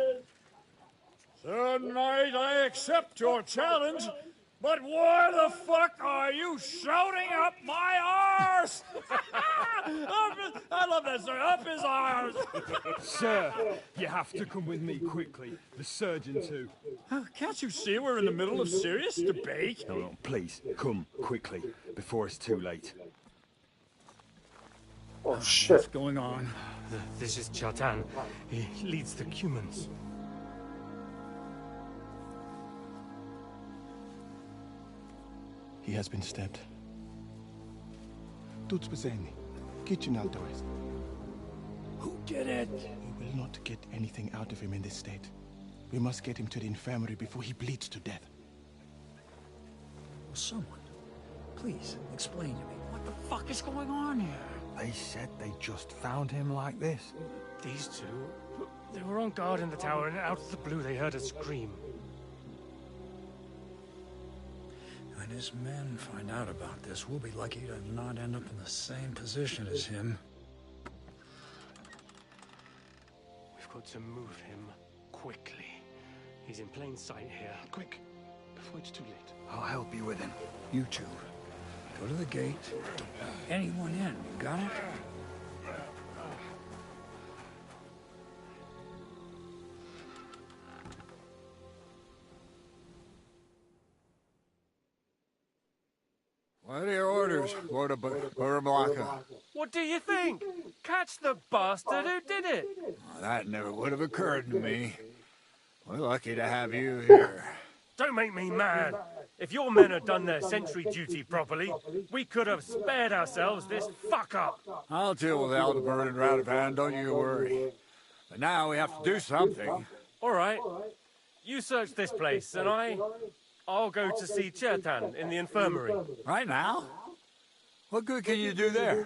"Sir Knight, I accept your challenge, but why the fuck are you shouting up my arse?" I love that, sir. Up his arse. Sir, you have to come with me quickly. The surgeon too. Can't you see we're in the middle of serious debate? No, please, come quickly, before it's too late. Oh shit. What's going on? This is Chatan. He leads the Cumans. He has been stabbed. Tuts beseni. Kitchen outdoors. Who did it? We will not get anything out of him in this state. We must get him to the infirmary before he bleeds to death. Someone, please explain to me what the fuck is going on here. They said they just found him like this. These two, they were on guard in the tower, and out of the blue they heard a scream. When his men find out about this, we'll be lucky to not end up in the same position as him. We've got to move him quickly. He's in plain sight here. Quick, before it's too late. I'll help you with him. You two, go to the gate. Anyone in, you got it? What are your orders, Lord of Burblaka? What do you think? Catch the bastard who did it! Well, that never would have occurred to me. We're lucky to have you here. Don't make me mad. If your men had done their sentry duty properly, we could have spared ourselves this fuck-up. I'll deal with Aldebert and Radovan, don't you worry. But now we have to do something. All right. You search this place, and I'll go to see Chertan in the infirmary. Right now? What good can you do there?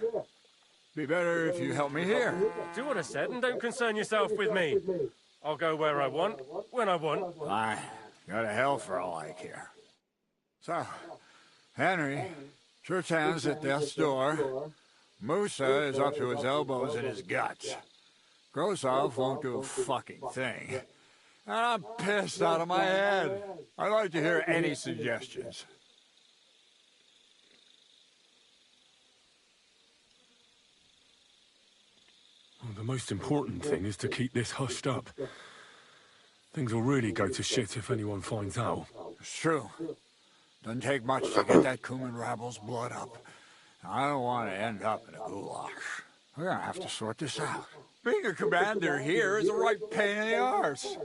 Be better if you help me here. Do what I said, and don't concern yourself with me. I'll go where I want, when I want. I go to hell for all I care. So, Henry, Chertan's at death's door. Musa is up to his elbows in his guts. Grosov won't do a fucking thing. And I'm pissed out of my head. I'd like to hear any suggestions. Well, the most important thing is to keep this hushed up. Things will really go to shit if anyone finds out. It's true. Doesn't take much to get that Kuman rabble's blood up. I don't want to end up in a goulash. We're gonna have to sort this out. Being a commander here is a right pain in the arse.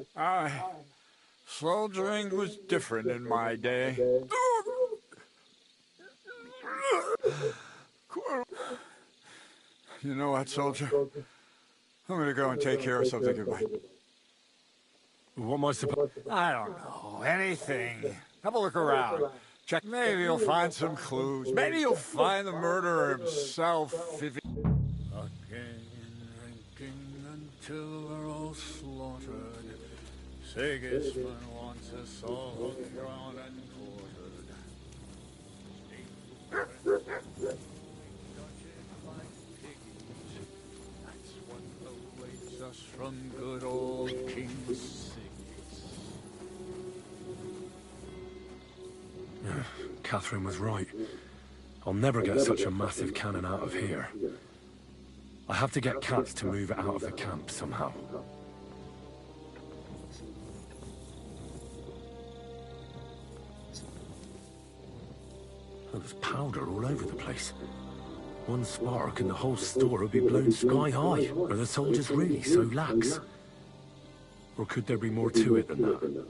Soldiering was different in my day. You know what, soldier? I'm gonna go and take care of something in my... What am I supposed... I don't know. Anything. Have a look around. Check. Maybe you'll find some clues. Maybe you'll find the murderer himself if he... Again, drinking until we're all slaughtered. Sigismund wants us all drawn and quartered. That's what awaits us from good old King Sigis. Catherine was right. I'll never get such a massive cannon out of here. I have to get Katz to move it out of the camp somehow. There's powder all over the place. One spark and the whole store would be blown sky high. Are the soldiers really so lax? Or could there be more to it than that?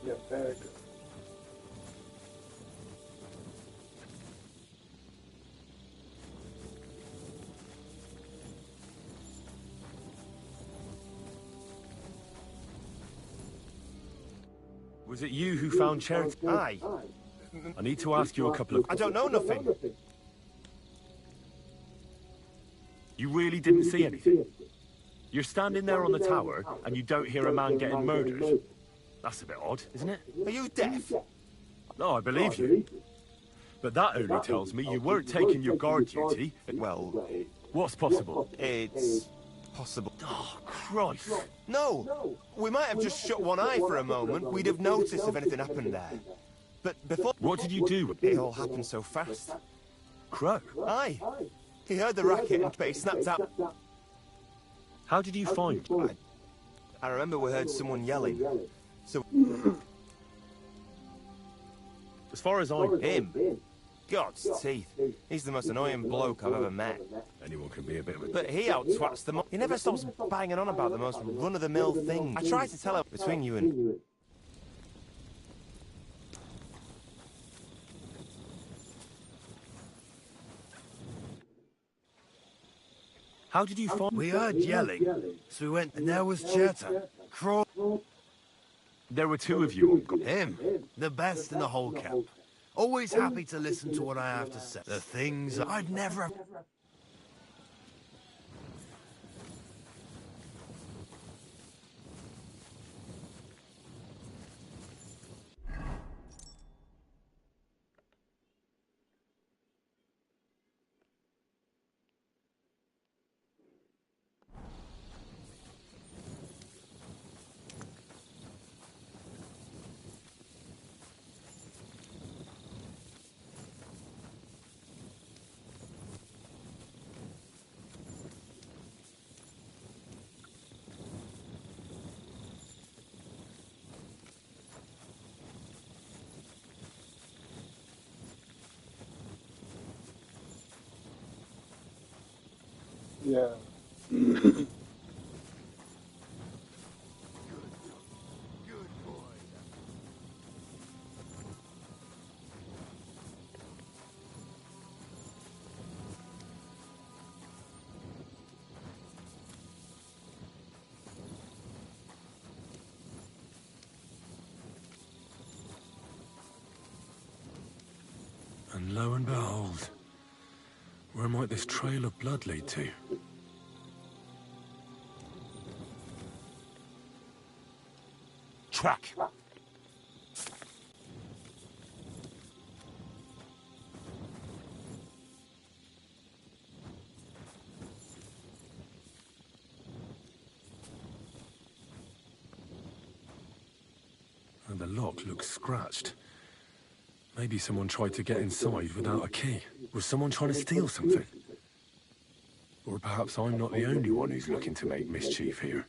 Yeah, very good. Was it you who found Charity? Aye. I need to ask you a couple of... I don't know nothing. You really didn't see anything? You're standing there on the tower, and you don't hear a man getting murdered? That's a bit odd, isn't it? Are you deaf? No, I believe you. But that only tells me you weren't taking your guard duty. Well, what's possible? it's possible. Oh, Christ. No! We might have just shut one eye for a moment. We'd have noticed if anything happened there. But before... What did you do? It all happened so fast. Crow? Aye. He heard the racket, but he snapped out. How did you find him? I remember we heard someone yelling. So... As far as I know... Him? God's teeth. He's the most annoying bloke I've ever met. Anyone can be a bit of a... But he out-twats them. He never stops banging on about the most run-of-the-mill things. I tried to tell him between you and... How did you find... We heard yelling, so we went, and there was Cherta. There were two of you on... Him, the best in the whole camp. Always happy to listen to what I have to say. The things I'd never have... Yeah. And lo and behold, where might this trail of blood lead to? Track. And the lock looks scratched. Maybe someone tried to get inside without a key. Was someone trying to steal something? Or perhaps I'm not the only one who's looking to make mischief here.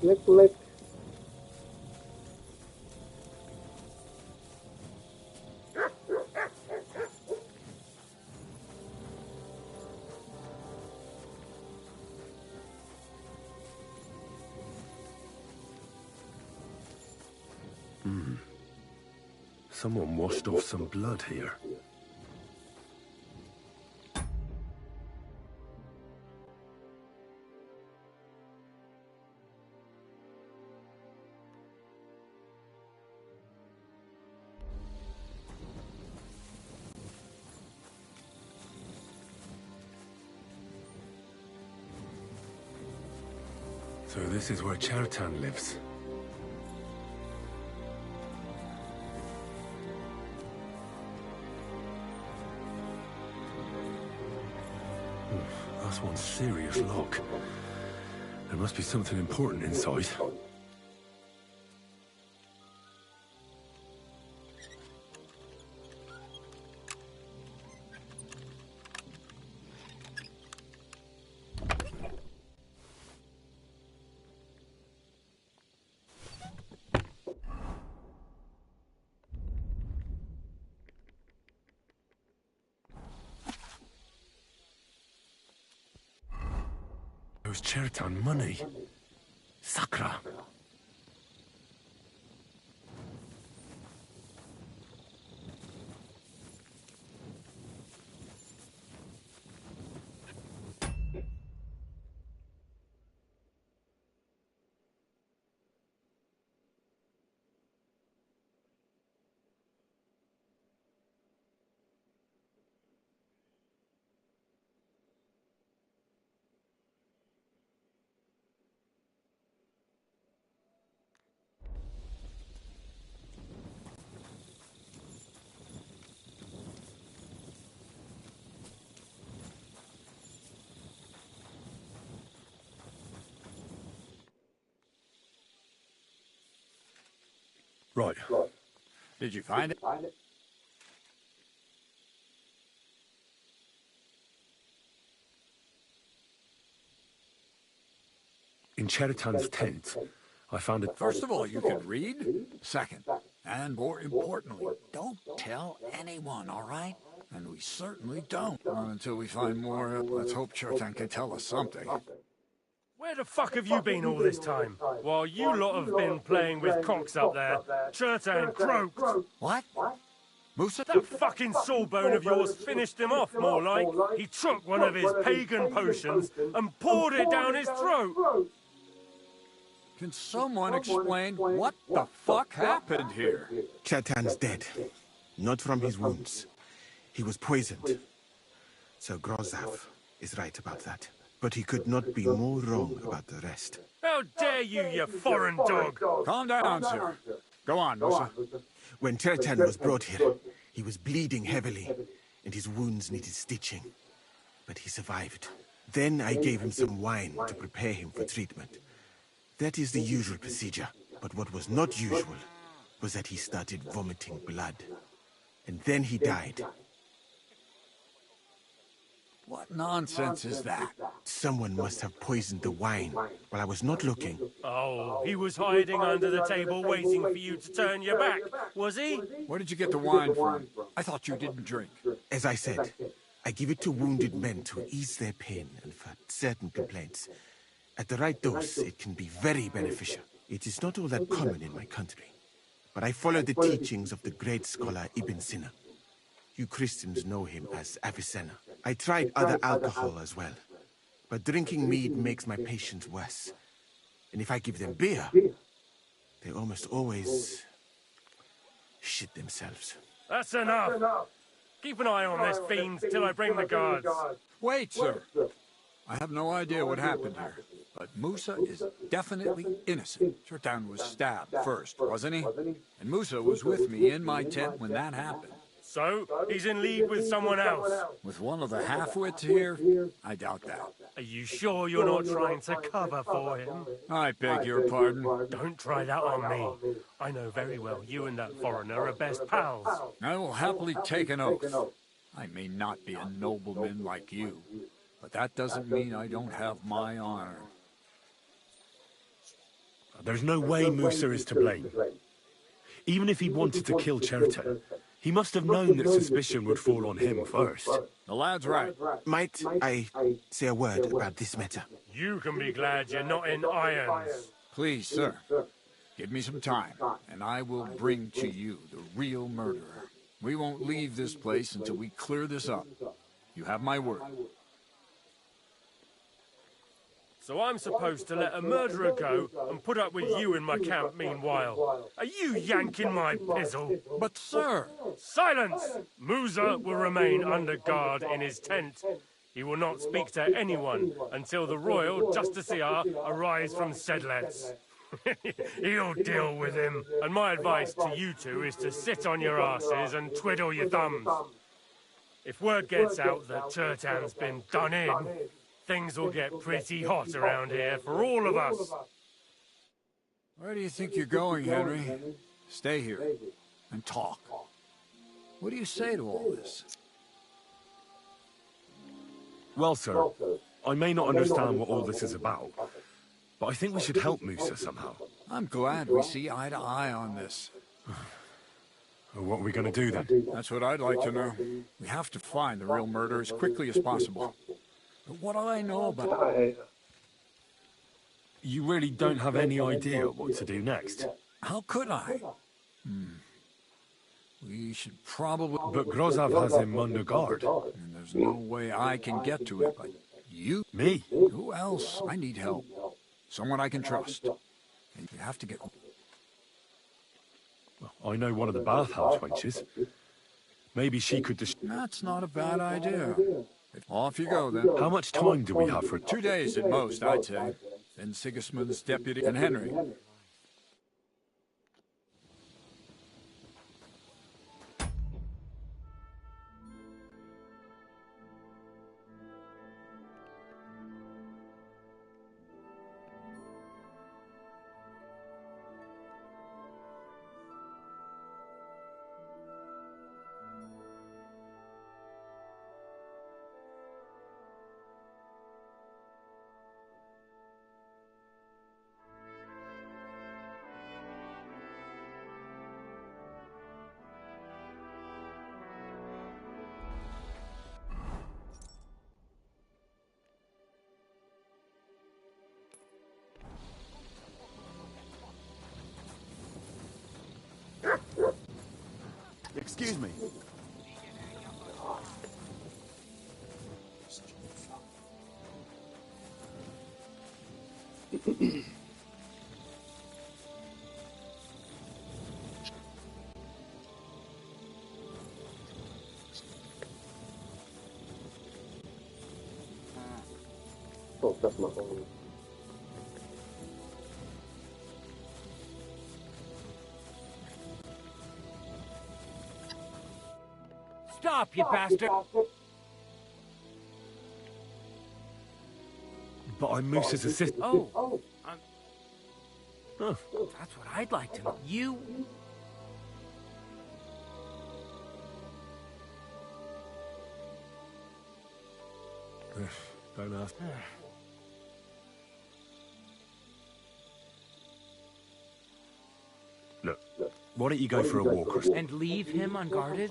Lick, lick. Someone washed off some blood here. So this is where Chertan lives. That's one serious lock. There must be something important inside. Those Chertan money. Sakra. Right. Did you find it? In Cheritan's tent, I found it. First of all, you can read. Second, and more importantly, don't tell anyone, all right? And we certainly don't. Until we find more, let's hope Chertan can tell us something. Where the fuck have you been all this time? While you lot have been playing with cocks up there, Chertan croaked. What? Musa? That fucking sawbone of yours finished him off, more like. He took one of his pagan potions and poured it down his throat. Can someone explain what the fuck happened here? Chertan's dead. Not from his wounds. He was poisoned. Sir Grozav is right about that. But he could not be more wrong about the rest. How dare you, you foreign dog! Calm down, sir. Go on, Musa. When Chertan was brought here, he was bleeding heavily, and his wounds needed stitching. But he survived. Then I gave him some wine to prepare him for treatment. That is the usual procedure. But what was not usual was that he started vomiting blood. And then he died. What nonsense is that? Someone must have poisoned the wine while I was not looking. Oh, he was hiding under the table waiting for you to turn your back, was he? Where did you get the wine from? I thought you didn't drink. As I said, I give it to wounded men to ease their pain and for certain complaints. At the right dose, it can be very beneficial. It is not all that common in my country. But I follow the teachings of the great scholar Ibn Sina. You Christians know him as Avicenna. I tried other alcohol as well. But drinking mead makes my patients worse. And if I give them beer, they almost always shit themselves. That's enough. Keep an eye on this fiend till I bring the guards. Wait, sir. I have no idea what happened here. But Musa is definitely innocent. Chertan was stabbed first, wasn't he? And Musa was with me in my tent when that happened. So, he's in league with someone else? With one of the half-wits here? I doubt that. Are you sure you're not trying to cover for him? I beg your pardon. Don't try that on me. I know very well you and that foreigner are best pals. I will happily take an oath. I may not be a nobleman like you, but that doesn't mean I don't have my honor. There's no way Musa is to blame. Even if he wanted to kill Cherta, he must have known that suspicion would fall on him first. The lad's right. Might I say a word about this matter? You can be glad you're not in irons. Please, sir. Give me some time, and I will bring to you the real murderer. We won't leave this place until we clear this up. You have my word. So I'm supposed to let a murderer go and put up with you in my camp meanwhile. Are you yanking my pizzle? But, sir... Silence! Musa will remain under guard in his tent. He will not speak to anyone until the royal justiciar arrives from Sedlets. He'll deal with him. And my advice to you two is to sit on your asses and twiddle your thumbs. If word gets out that Turtan's been done in, things will get pretty hot around here for all of us. Where do you think you're going, Henry? Stay here and talk. What do you say to all this? Well, sir, I may not understand what all this is about, but I think we should help Musa somehow. I'm glad we see eye to eye on this. What are we going to do then? That's what I'd like to know. We have to find the real murderer as quickly as possible. But what do I know about it? You really don't have any idea what to do next? How could I? We should probably... But Grozov has him under guard. And there's no way I can get to it, but you... Me? Who else? I need help. Someone I can trust. And you have to get... Well, I know one of the bathhouse wenches. Maybe she could just... That's not a bad idea. Off you go, then. How much time do we have for... 2 days at most, I'd say. Then Sigismund's deputy and Henry. Excuse me. Oh, that's my phone. Stop, you bastard! But I'm Musa's assistant. Oh, that's what I'd like to know. You... Don't ask. Look, why don't you go for a walk or something? And leave him unguarded?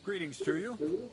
Greetings to you.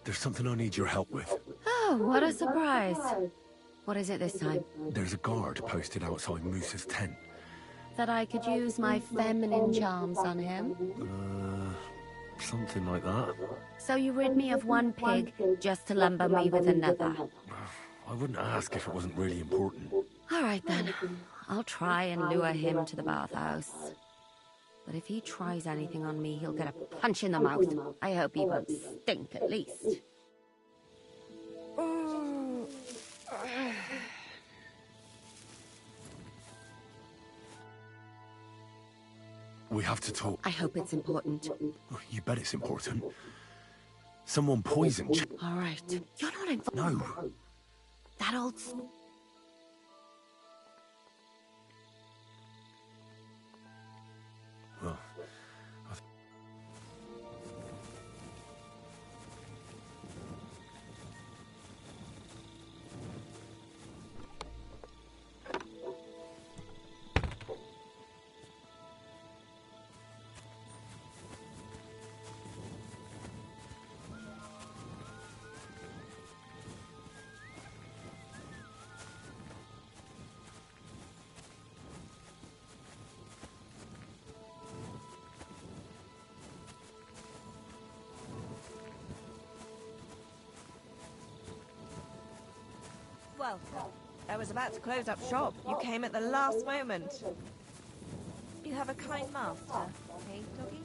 There's something I need your help with. Oh, what a surprise. What is it this time? There's a guard posted outside Moose's tent. That I could use my feminine charms on him? Something like that. So you rid me of one pig just to lumber me with another? I wouldn't ask if it wasn't really important. All right then. I'll try and lure him to the bathhouse. But if he tries anything on me, he'll get a punch in the mouth. I hope he won't stink at least. We have to talk. I hope it's important. You bet it's important. Someone poisoned. All right. You're not involved. No. That old... Well, Well, I was about to close up shop. You came at the last moment. You have a kind master, eh, doggy?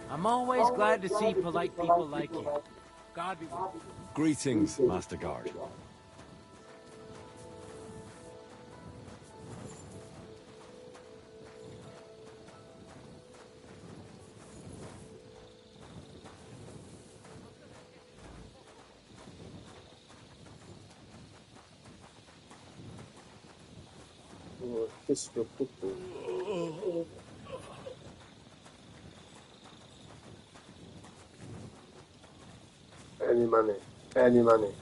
I'm always glad to see polite people like you. God be with you. Greetings, Master Guard. Kiss your football. Any money. Any money.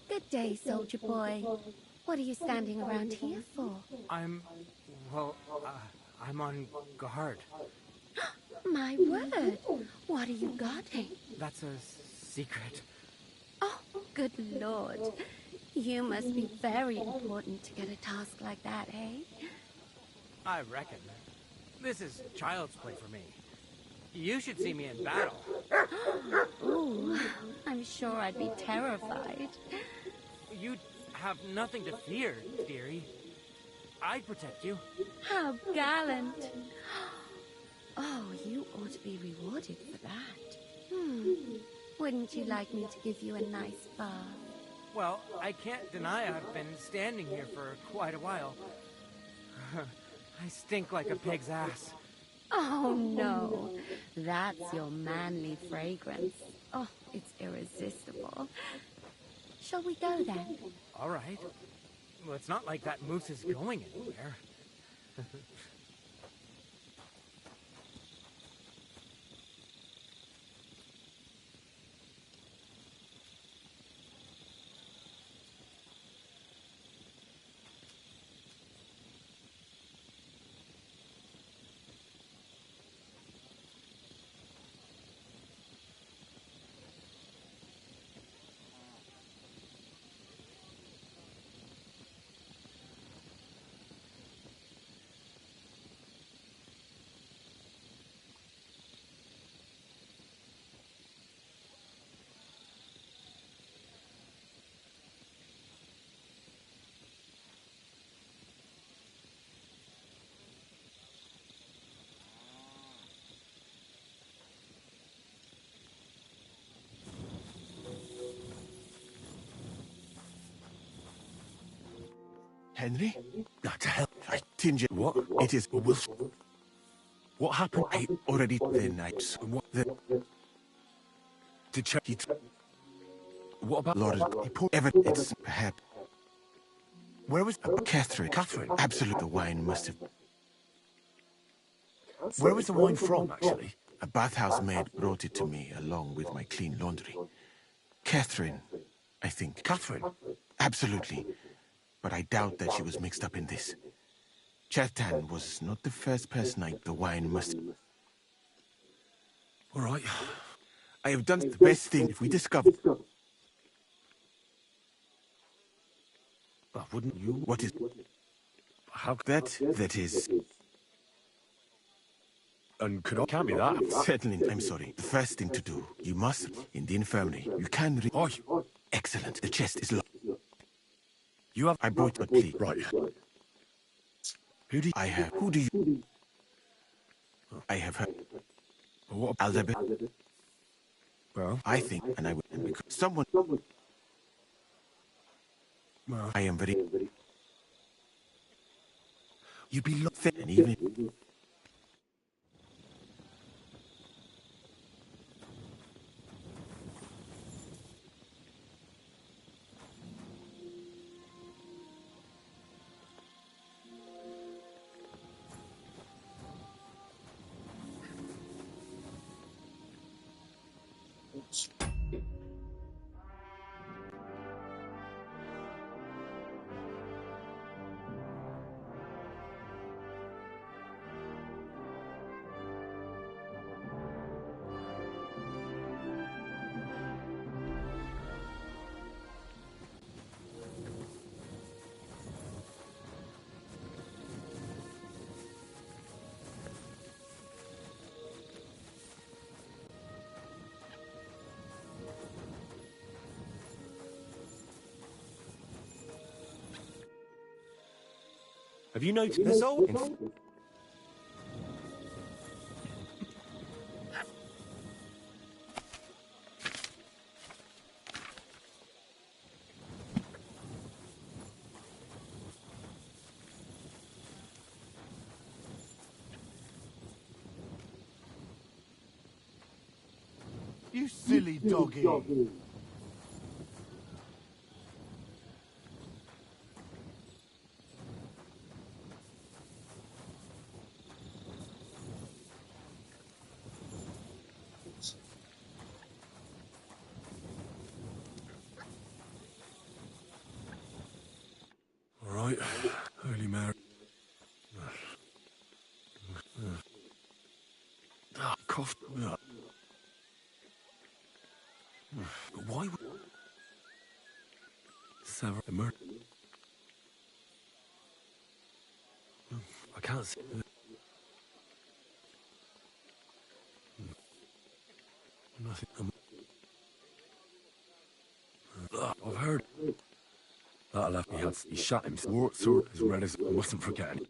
Good day, soldier boy. What are you standing around here for? I'm on guard. My word! What are you guarding? That's a secret. Oh, good lord. You must be very important to get a task like that, eh? I reckon. This is child's play for me. You should see me in battle. Ooh, I'm sure I'd be terrified. You'd have nothing to fear, dearie. I'd protect you. How gallant. Oh, you ought to be rewarded for that. Wouldn't you like me to give you a nice bath? Well, I can't deny I've been standing here for quite a while. I stink like a pig's ass. Oh, no. That's your manly fragrance. Oh, it's irresistible. Shall we go then? All right. Well, it's not like that moose is going anywhere. Henry? Nah, to hell. I tinge it. What? It is. What happened? I already the night. What? The To check. What about Lord? He poured it's perhaps. Where was Catherine? Catherine? Absolute. The wine must have. Where was the wine from, actually? A bathhouse maid brought it to me along with my clean laundry. Catherine, I think. Catherine? Absolutely. But I doubt that she was mixed up in this. Chetan was not the first person the wine must... All right. I have done the best thing if we discover... Wouldn't you? What is... How... That is... And can't be that. Certainly, I'm sorry. The first thing to do, you must, in the infirmary, you can Excellent. The chest is locked. You have... I brought a plea. Right. Who do you... I have... Who do you... I have heard... What? Alzheimer. Well... I think, and I will... And because someone... Well... I am very... You'd be locked... And even... Have you noticed? There's always... You silly doggy. All right. Early marriage. Cough. But why would... Sever the murder? I can't see... Nothing... I've heard... That left me he shot him. Sword as red as... I mustn't forget it.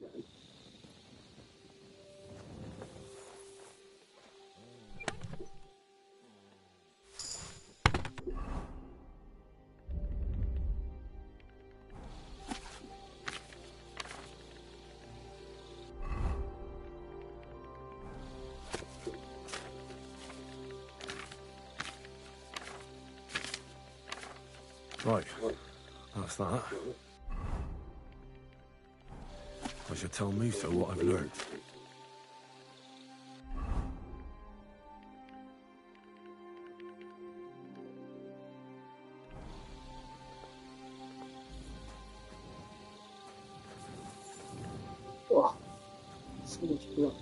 Right, that's that. I should tell Musa what I've learned. Oh, so much blood.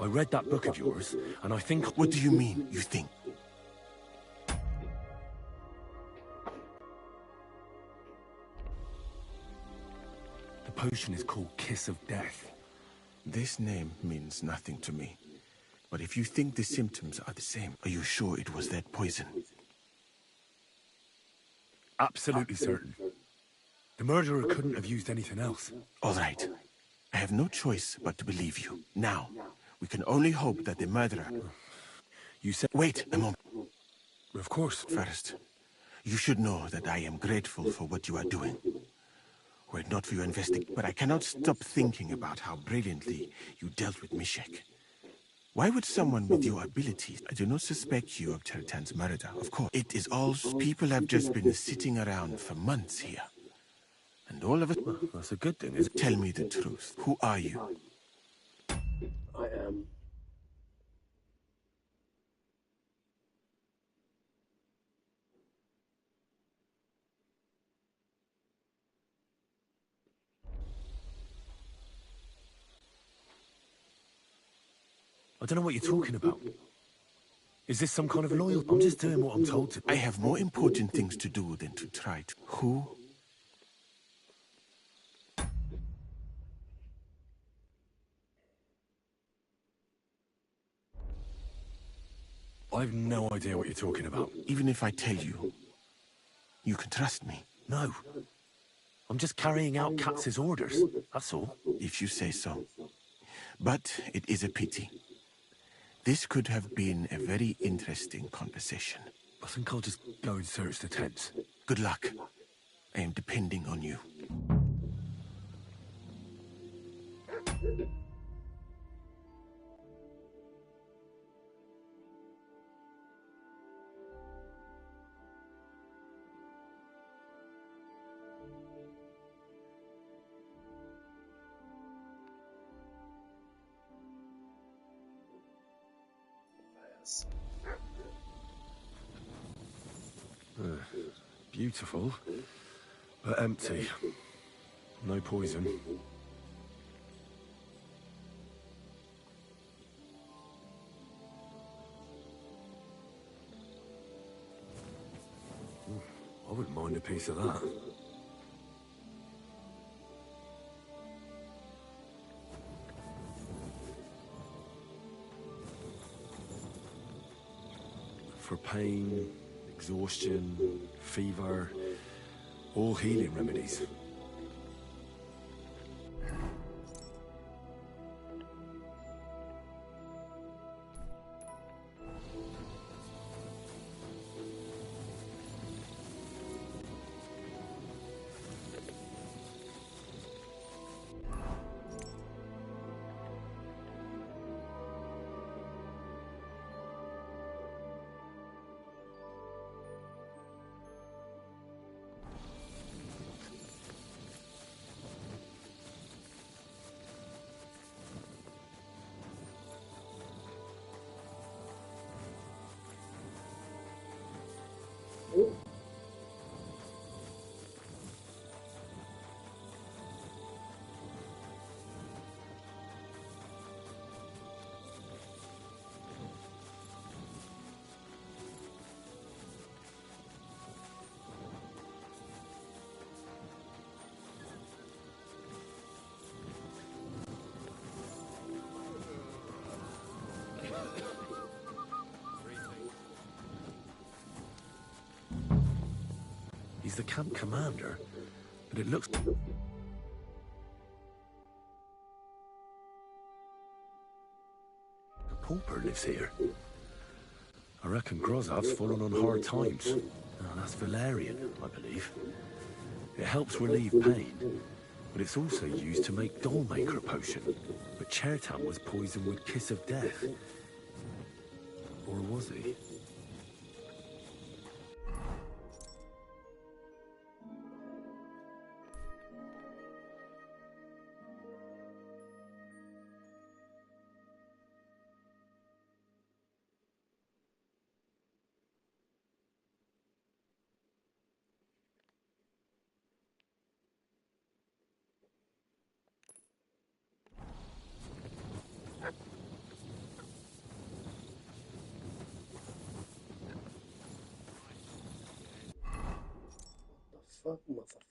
I read that book of yours, and I think... What do you mean, you think? The potion is called Kiss of Death. This name means nothing to me. But if you think the symptoms are the same, are you sure it was that poison? Absolutely certain. The murderer couldn't have used anything else. All right. I have no choice but to believe you. Now, we can only hope that the murderer... You said... Wait a moment. Of course. First, you should know that I am grateful for what you are doing. Were it not for your investigation, but I cannot stop thinking about how brilliantly you dealt with Mishek. Why would someone with your abilities... I do not suspect you of Tertan's murder, of course. It is all... People have just been sitting around for months here. And all of it... Well, that's a good thing, isn't it? Tell me the truth. Who are you? I am... I don't know what you're talking about. Is this some kind of loyalty? I'm just doing what I'm told to. I have more important things to do than to try to... Who? I've no idea what you're talking about. Even if I tell you, you can trust me. No. I'm just carrying out Katz's orders, that's all. If you say so. But it is a pity. This could have been a very interesting conversation. I think I'll just go and search the tents. Good luck. I am depending on you. Beautiful, but empty. No poison. I wouldn't mind a piece of that. For pain, exhaustion, fever, all healing remedies. He's the camp commander, but it looks... A pauper lives here. I reckon Grozov's fallen on hard times. Oh, that's valerian, I believe. It helps relieve pain, but it's also used to make Dollmaker potion. But Chertan was poisoned with Kiss of Death. Or was he? fuck, motherfucker?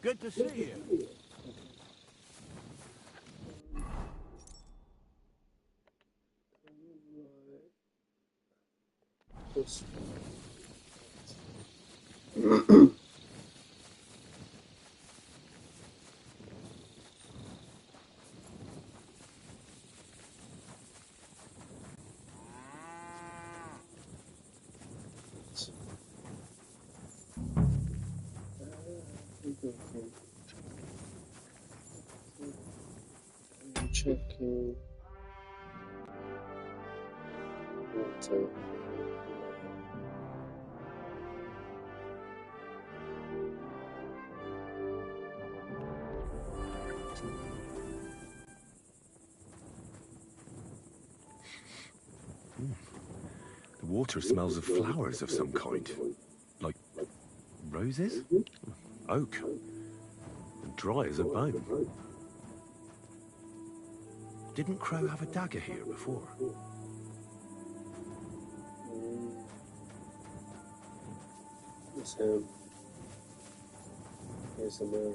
Good to see you. This checking water. The water smells of flowers of some kind. Like roses? Oak. And dry as a bone. Didn't Crow have a dagger here before? It's him. Here's the mirror.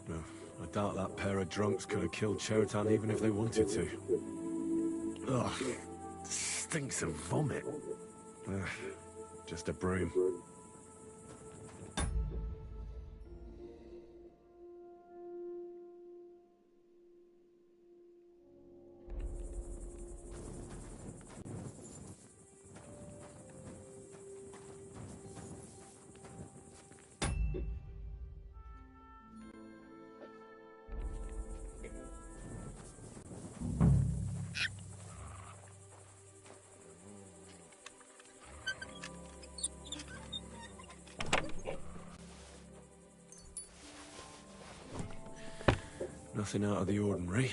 No, I doubt that pair of drunks could have killed Chertan even if they wanted to. Ugh, stinks of vomit. Ugh, just a broom. Nothing out of the ordinary.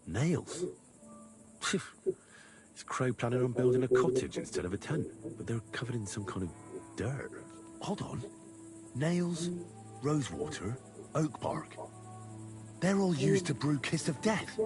Nails? Is Crow planning on building a cottage instead of a tent? But they're covered in some kind of dirt. Hold on. Nails, rosewater, oak bark. They're all used to brew Kiss of Death.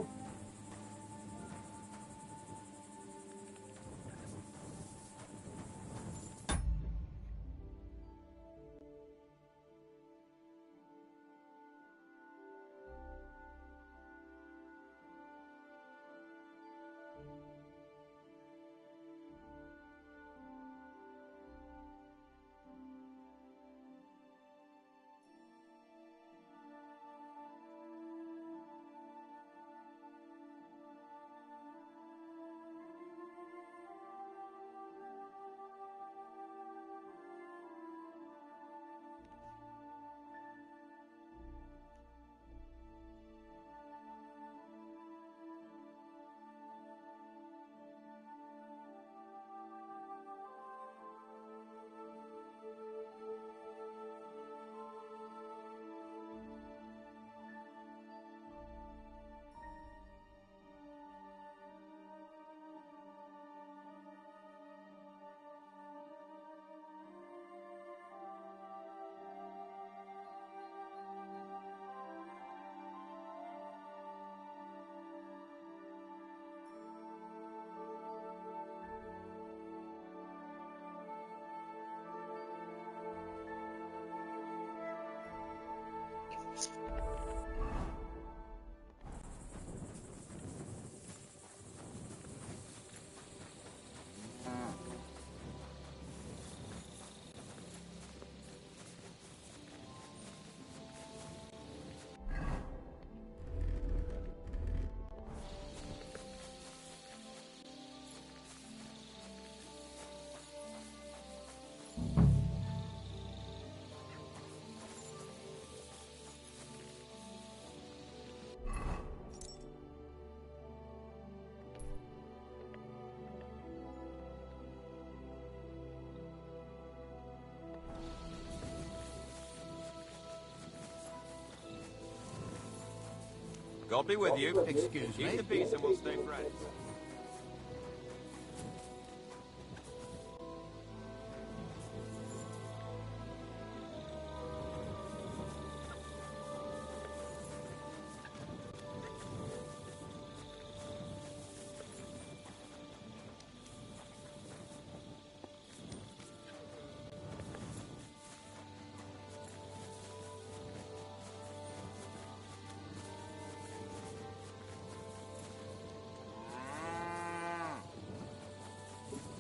God be with you. Excuse me. Keep the peace and we'll stay friends.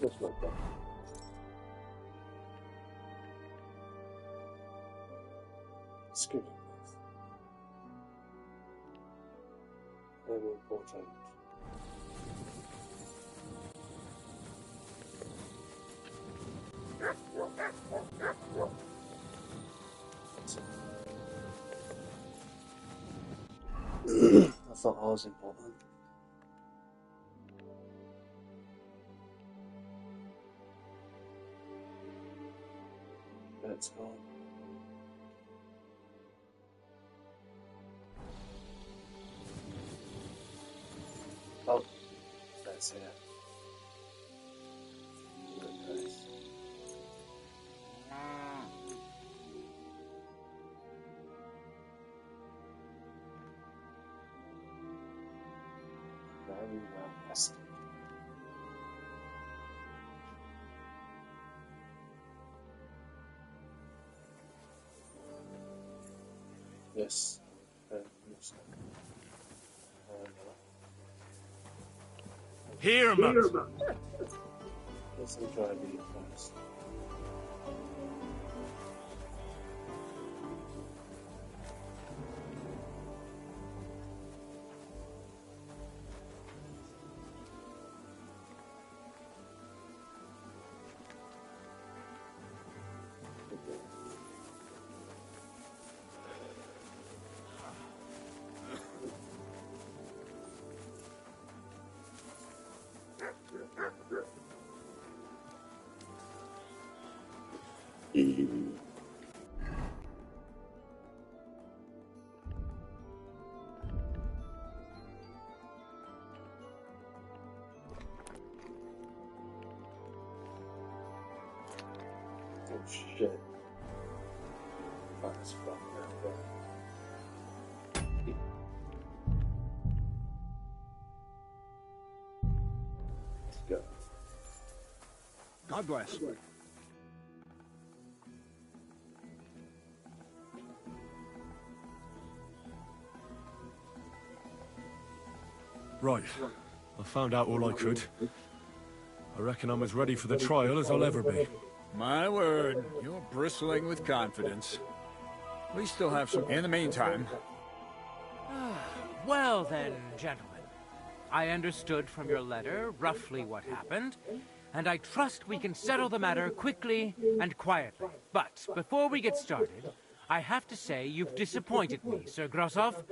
Just like that. Excuse me. Very important. I thought I was important. Let's go. Oh, that's it. Nice. Very well rested. Yes. Hear him. Let's enjoy the first. Oh shit. That's fucked up. Let's go. God bless. Right. I found out all I could. I reckon I'm as ready for the trial as I'll ever be. My word, you're bristling with confidence. We still have some... In the meantime... Well then, gentlemen. I understood from your letter roughly what happened, and I trust we can settle the matter quickly and quietly. But before we get started, I have to say you've disappointed me, Sir Grosov.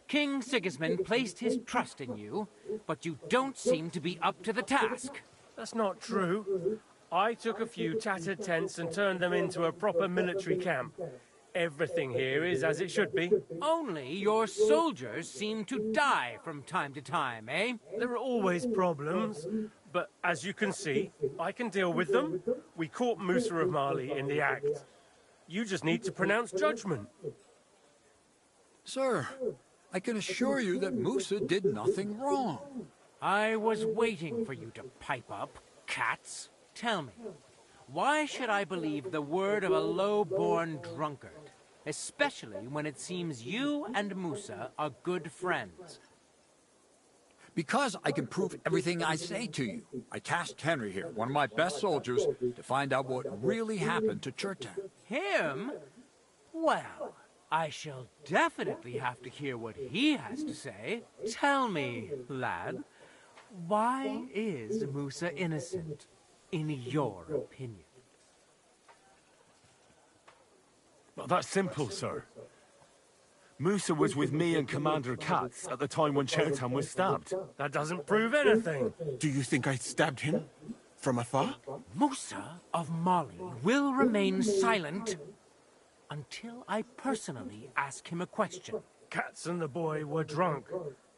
King Sigismund placed his trust in you, but you don't seem to be up to the task. That's not true. I took a few tattered tents and turned them into a proper military camp. Everything here is as it should be. Only your soldiers seem to die from time to time, eh? There are always problems, but as you can see, I can deal with them. We caught Musa of Mali in the act. You just need to pronounce judgment. Sir, I can assure you that Musa did nothing wrong. I was waiting for you to pipe up, cats. Tell me, why should I believe the word of a low-born drunkard? Especially when it seems you and Musa are good friends. Because I can prove everything I say to you. I tasked Henry here, one of my best soldiers, to find out what really happened to Chertan. Him? Well, I shall definitely have to hear what he has to say. Tell me, lad, why is Musa innocent, in your opinion? Well, that's simple, sir. Musa was with me and Commander Katz at the time when Chertan was stabbed. That doesn't prove anything. Do you think I stabbed him? From afar? Musa of Mali will remain silent until I personally ask him a question. Katz and the boy were drunk.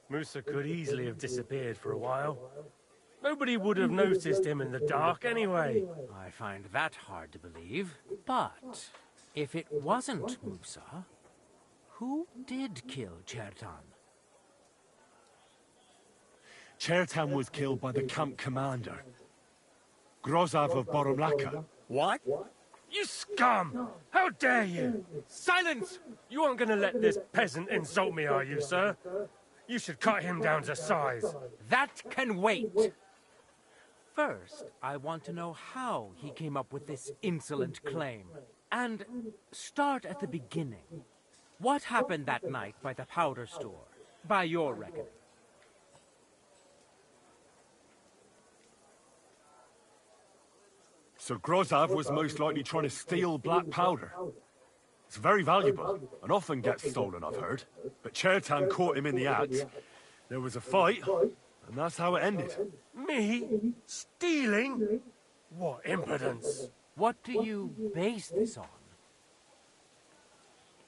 Musa could easily have disappeared for a while. Nobody would have noticed him in the dark anyway. I find that hard to believe. But if it wasn't Musa, who did kill Chertan? Chertan was killed by the camp commander, Grozav of Boromlaka. What? You scum! How dare you! Silence! You aren't going to let this peasant insult me, are you, sir? You should cut him down to size. That can wait. First, I want to know how he came up with this insolent claim. And start at the beginning. What happened that night by the powder store, by your reckoning? So Grozav was most likely trying to steal black powder. It's very valuable, and often gets stolen, I've heard. But Chertan caught him in the act. There was a fight, and that's how it ended. Me? Stealing? What impudence! What do you base this on?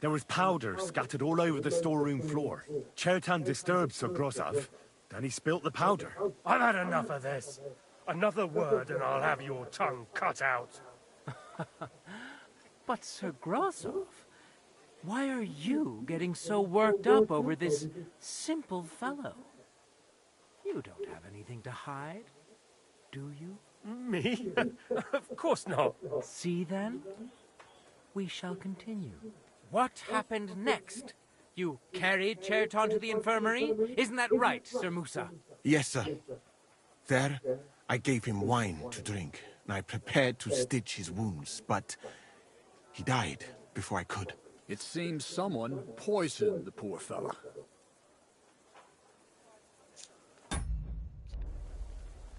There was powder scattered all over the storeroom floor. Chertan disturbed Sir Grozav, then he spilt the powder. I've had enough of this. Another word and I'll have your tongue cut out. But Sir Grozav, why are you getting so worked up over this simple fellow? You don't have anything to hide, do you? Me? Of course not. See then? We shall continue. What happened next? You carried Chertan to the infirmary? Isn't that right, Sir Musa? Yes, sir. There, I gave him wine to drink, and I prepared to stitch his wounds, but he died before I could. It seems someone poisoned the poor fella.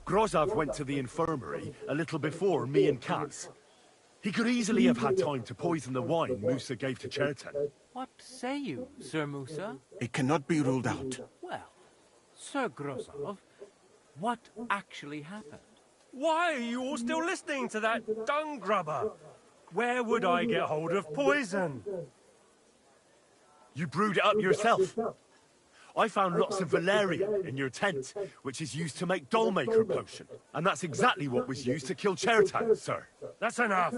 Grozav went to the infirmary a little before me and Katz. He could easily have had time to poison the wine Musa gave to Chertan. What say you, Sir Musa? It cannot be ruled out. Well, Sir Grozav, what actually happened? Why are you all still listening to that dung grubber? Where would I get hold of poison? You brewed it up yourself. I found lots of valerian in your tent, which is used to make dollmaker potion. And that's exactly what was used to kill Chertan, sir. That's enough.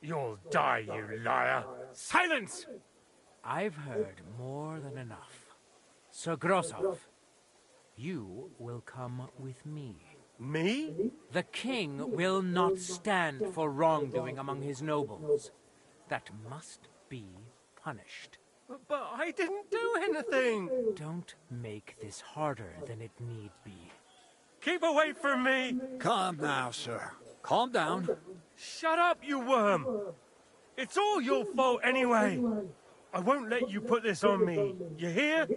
You'll die, you liar. Silence! I've heard more than enough. Sir Grozav, you will come with me. Me? The king will not stand for wrongdoing among his nobles. That must be punished. But I didn't do anything. Don't make this harder than it need be. Keep away from me. Calm now, sir. Calm down. Shut up, you worm. It's all your fault anyway. I won't let you put this on me. You hear?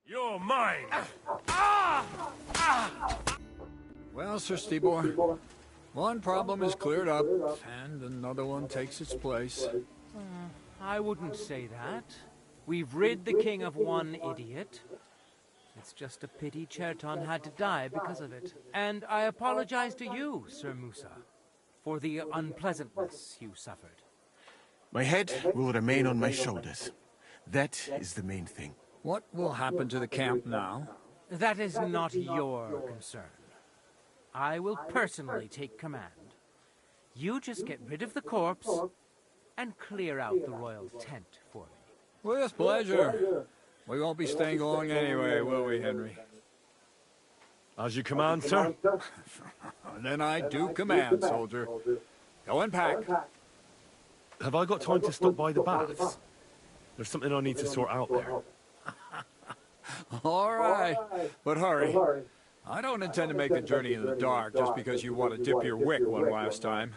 You're mine. Well, Sir Stibor, one problem is cleared up, and another one takes its place. I wouldn't say that. We've rid the king of one idiot. It's just a pity Chertan had to die because of it. And I apologize to you, Sir Musa, for the unpleasantness you suffered. My head will remain on my shoulders. That is the main thing. What will happen to the camp now? That is not your concern. I will personally take command. You just get rid of the corpse and clear out the royal tent for me. With pleasure. We won't be staying long anyway, will we, Henry? As you command, sir. Then I do command, soldier. Go and pack. Have I got time to stop by the baths? There's something I need to sort out there. All right, but hurry. I don't intend to make the journey in the dark just because you want to dip your wick one last time.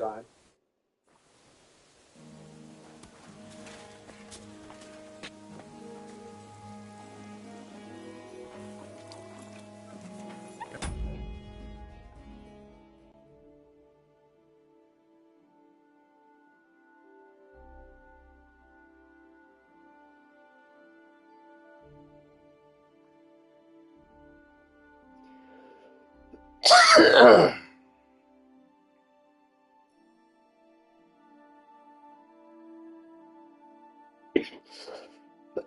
All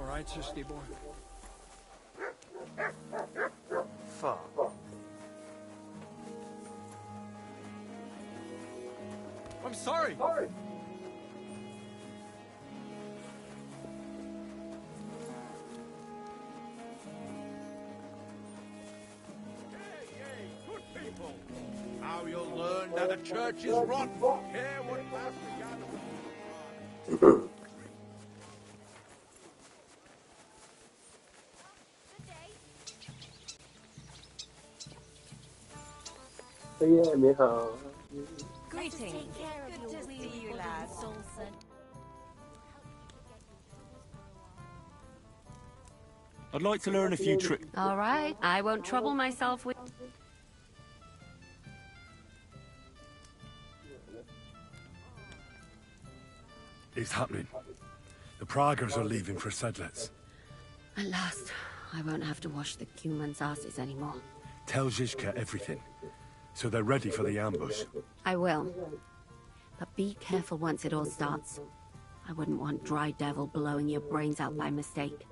right, Sir Stibor. Fuck. I'm sorry. Now you'll learn that a church is rotten. Hear what Pastor Yeah, 你好。 Greetings. Good to see you, lad. I'd like to learn a few tricks. All right, I won't trouble myself with... It's happening. The Praggers are leaving for Sedlets. At last, I won't have to wash the humans' asses anymore. Tell Zizka everything, so they're ready for the ambush. I will. But be careful once it all starts. I wouldn't want Dry Devil blowing your brains out by mistake.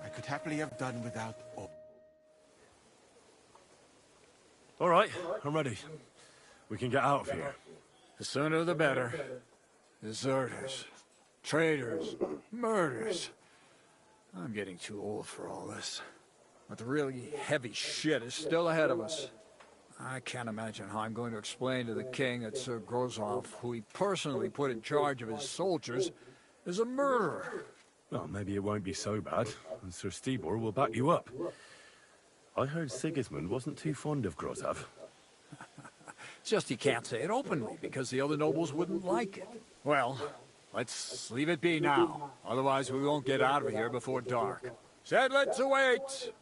I could happily have done without all. All right, I'm ready. We can get out of here. The sooner the better. Deserters, traitors, murders. I'm getting too old for all this. But the really heavy shit is still ahead of us. I can't imagine how I'm going to explain to the king that Sir Grozov, who he personally put in charge of his soldiers, is a murderer. Well, maybe it won't be so bad, and Sir Stibor will back you up. I heard Sigismund wasn't too fond of Grozov. It's just he can't say it openly, because the other nobles wouldn't like it. Well, let's leave it be now. Otherwise we won't get out of here before dark. Sedlets await!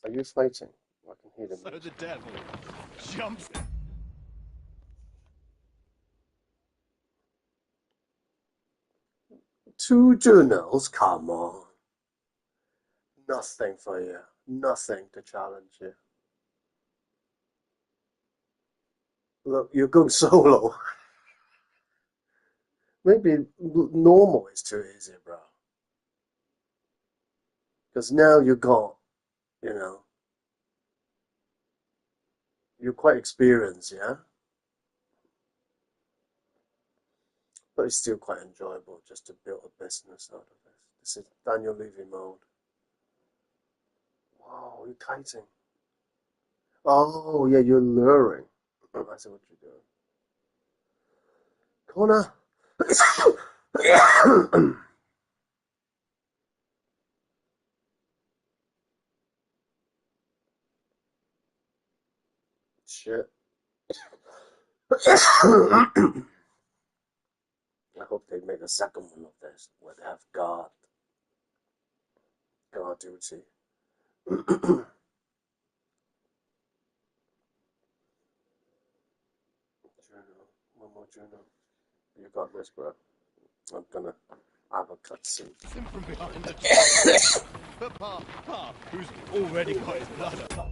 Are you fighting? I can hear them. So the devil jumps. Two journals? Come on. Nothing for you. Nothing to challenge you. Look, you're going solo. Maybe normal is too easy, bro. Because now you got, you know, you're quite experienced, yeah? But it's still quite enjoyable just to build a business out of this. This is Daniel Levy mode. Wow, you're kiting. Oh, yeah, you're luring. I see what you're doing. Connor. Shit. I hope they make a second one of this where they have guard duty. Journal. One more journal. You got this, bro. I'm gonna have a cutscene. Him from behind the Pa, who's already got his blood up.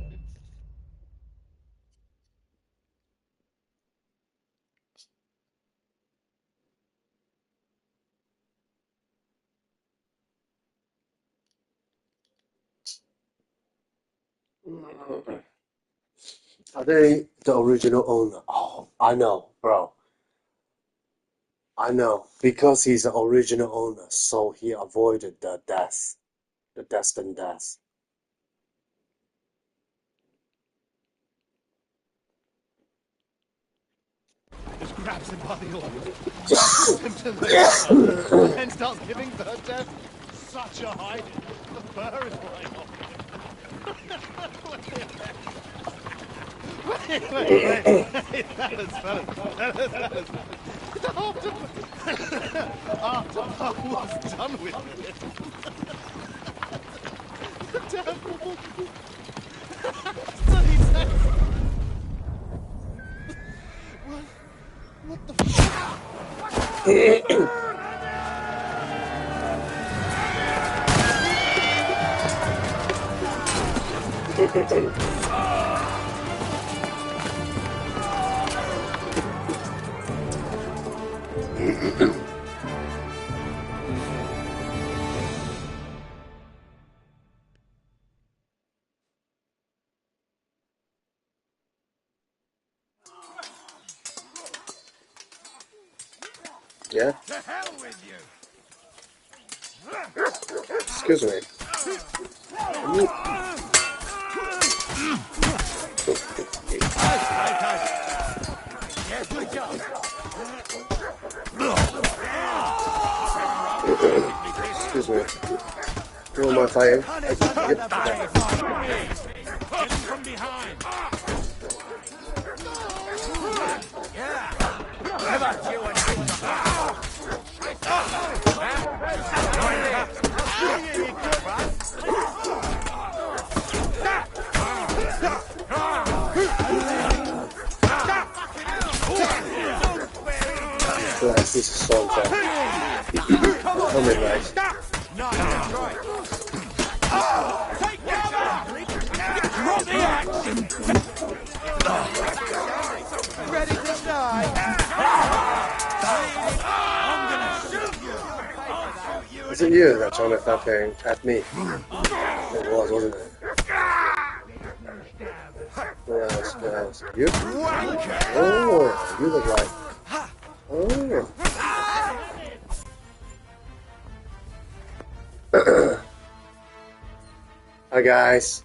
Are they the original owner? Oh, I know, bro. I know. Because he's the original owner, so he avoided the death. The destined death. just grabs him by the arm, tosses him to the ground, and then starts giving birth to such a hiding. The fur is flying off. Wait. Fellas. After Puff was done with it. The devil. So he said, what the fuck? Yeah? To hell with you! Excuse me. Yeah, good job. Excuse me. Who am I fighting? Yep. Get him from behind. Yeah. How about you and This is so fun. Come in, guys. No, that's right. Take cover! Drop the axe! Ready to die? I'm gonna shoot you! Is it you that's trying to fucking at me? It was, wasn't it? Yes. You? Oh, you look like. Oh. Hi guys.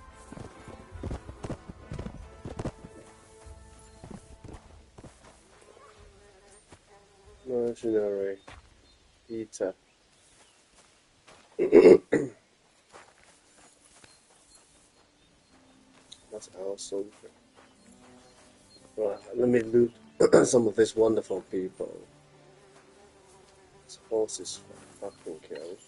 Mercenary. Peter. That's awesome. Right, let me loot some of these wonderful people. This horse is fucking killed.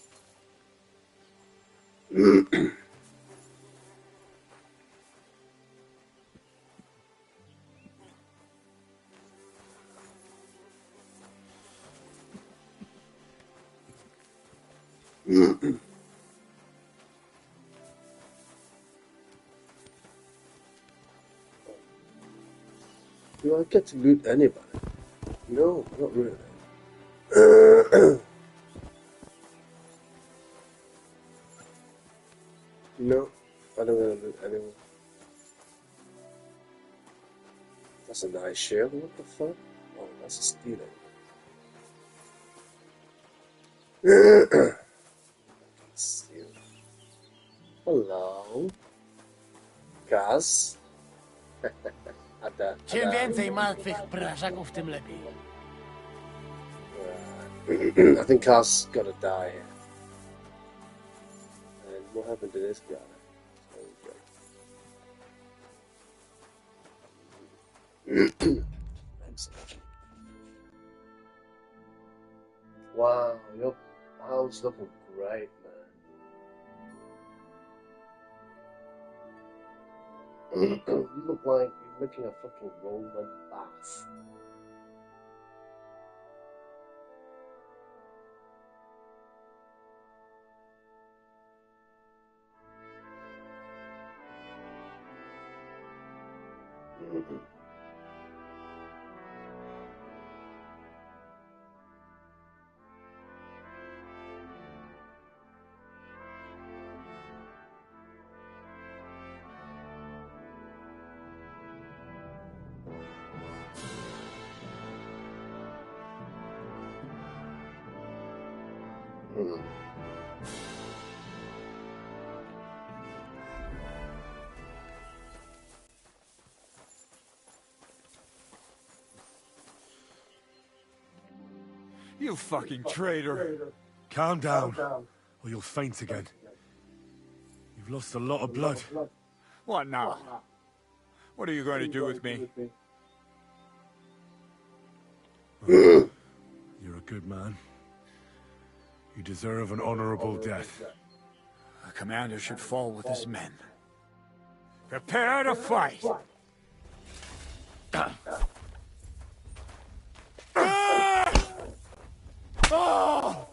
Do I get to loot anybody? No, not really. No, I don't want to loot anyone. That's a nice shield. What the fuck? Oh, that's a stealing. Steal. Hello. Gaz. Czym więcej martwych prażaków, tym lepiej. I think Kaz gotta die here. And what happened to this guy? Wow, your house looking great, man. You look like you're making a fucking Roman bath. You fucking traitor. Calm down, or you'll faint again. You've lost a lot of blood. What now? What are you going to do with me? You're a good man. You deserve an honorable death. The commander should fall with his men. Prepare to fight! Oh!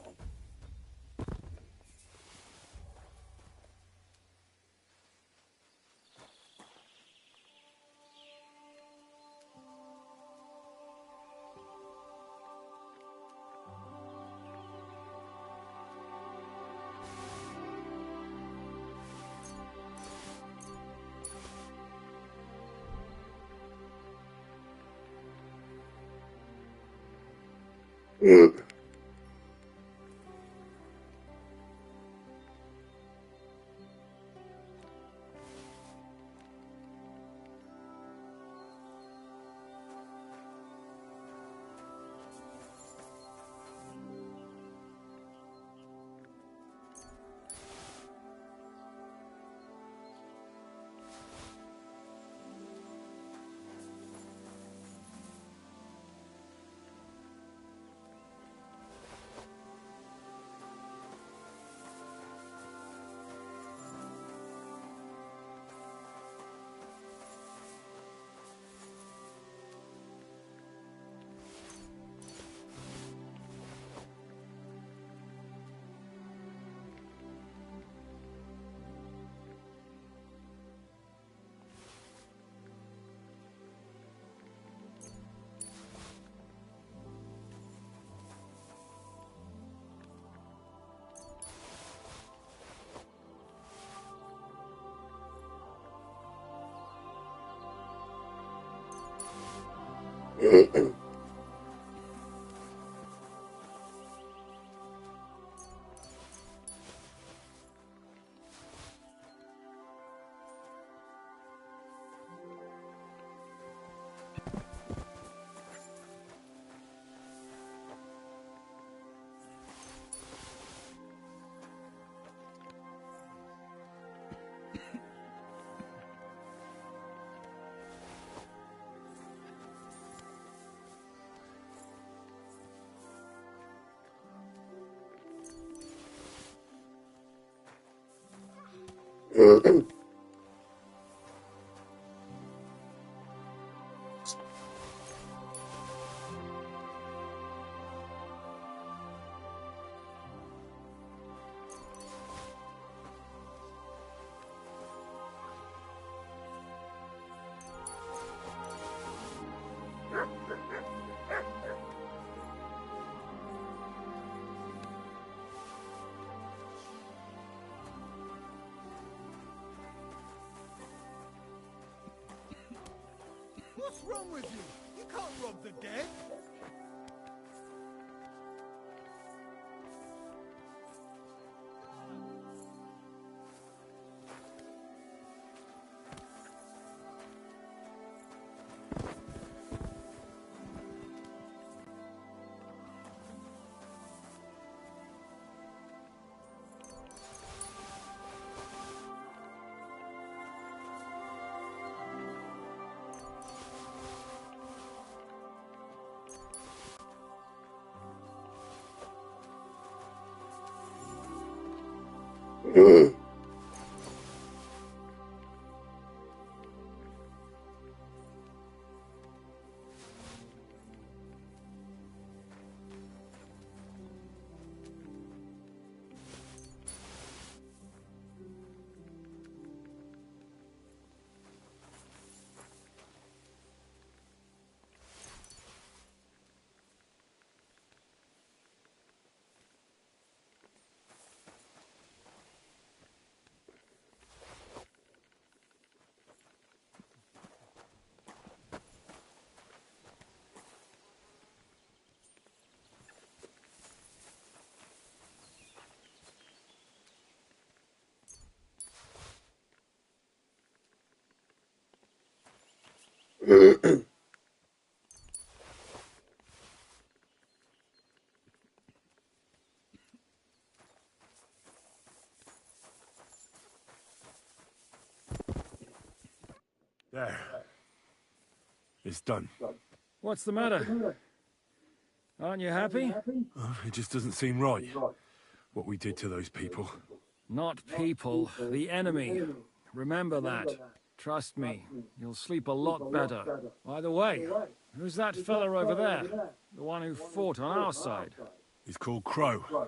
What's wrong with you? You can't rob the dead. There. It's done. What's the matter? Aren't you happy? It just doesn't seem right, what we did to those people. Not people, the enemy. Remember that. Trust me, you'll sleep a lot better. By the way, who's that fella over there? The one who fought on our side? He's called Crow.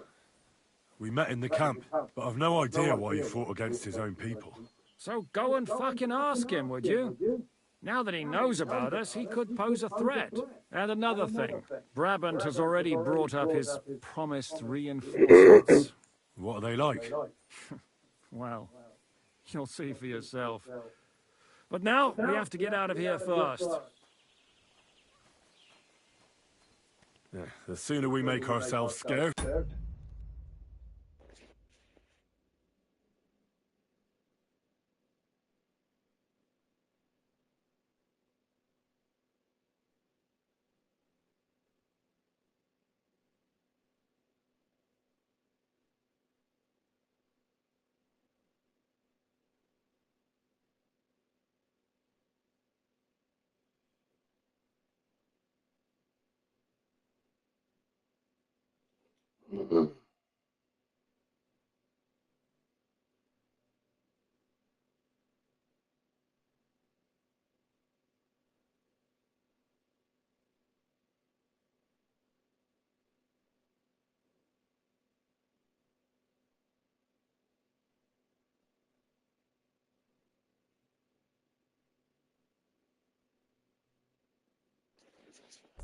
We met in the camp, but I've no idea why he fought against his own people. So go and fucking ask him, would you? Now that he knows about us, he could pose a threat. And another thing, Brabant has already brought up his promised reinforcements. What are they like? Well, you'll see for yourself. But now, we have to get out of here first. Yeah, the sooner we make ourselves scarce.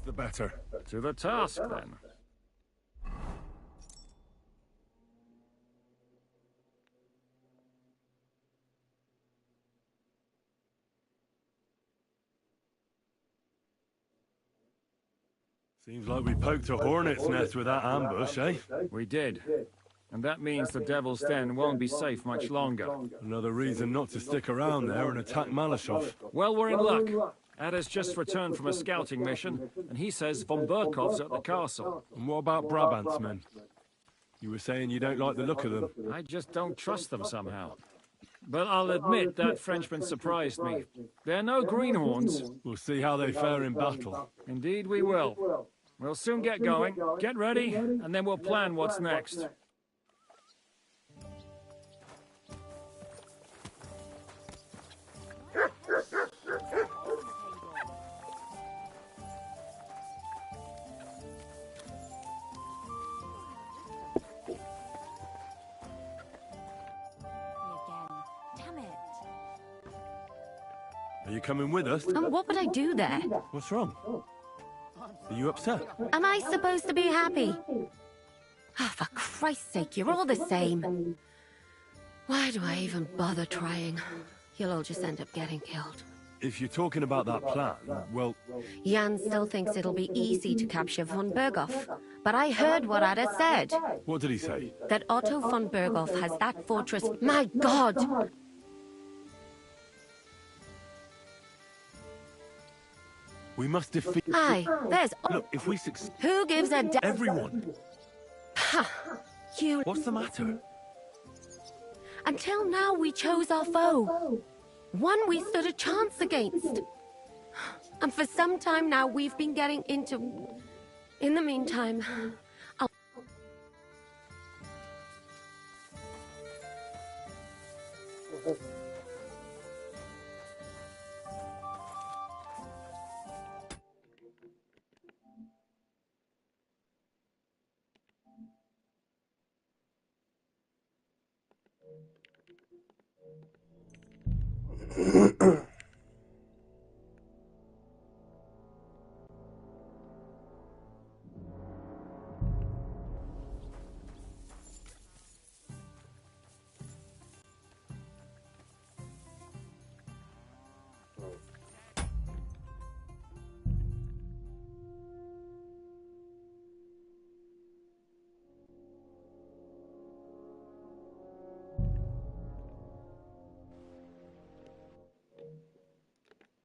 The better. To the task, then. Seems like we poked a hornet's nest with that ambush, eh? We did. And that means the Devil's Den won't be safe much longer. Another reason not to stick around there and attack Malashov. Well, we're in luck. Ada's just returned from a scouting mission, and he says von Burkov's at the castle. And what about Brabant's men? You were saying you don't like the look of them. I just don't trust them somehow. But I'll admit that Frenchman surprised me. They're no greenhorns. We'll see how they fare in battle. Indeed we will. We'll soon get going. Get ready, and then we'll plan what's next. Are you coming with us? And what would I do there? What's wrong? Are you upset? Am I supposed to be happy? Oh, for Christ's sake, you're all the same. Why do I even bother trying? You'll all just end up getting killed. If you're talking about that plan, well... Jan still thinks it'll be easy to capture von Berghoff. But I heard what Ada said. What did he say? That Otto von Berghoff has that fortress... My God! We must defeat... Aye, there's... Look, if we succeed... Who gives a damn? Everyone! Ha! You... What's the matter? Until now, we chose our foe. One we stood a chance against. And for some time now, we've been getting into... In the meantime, I'll...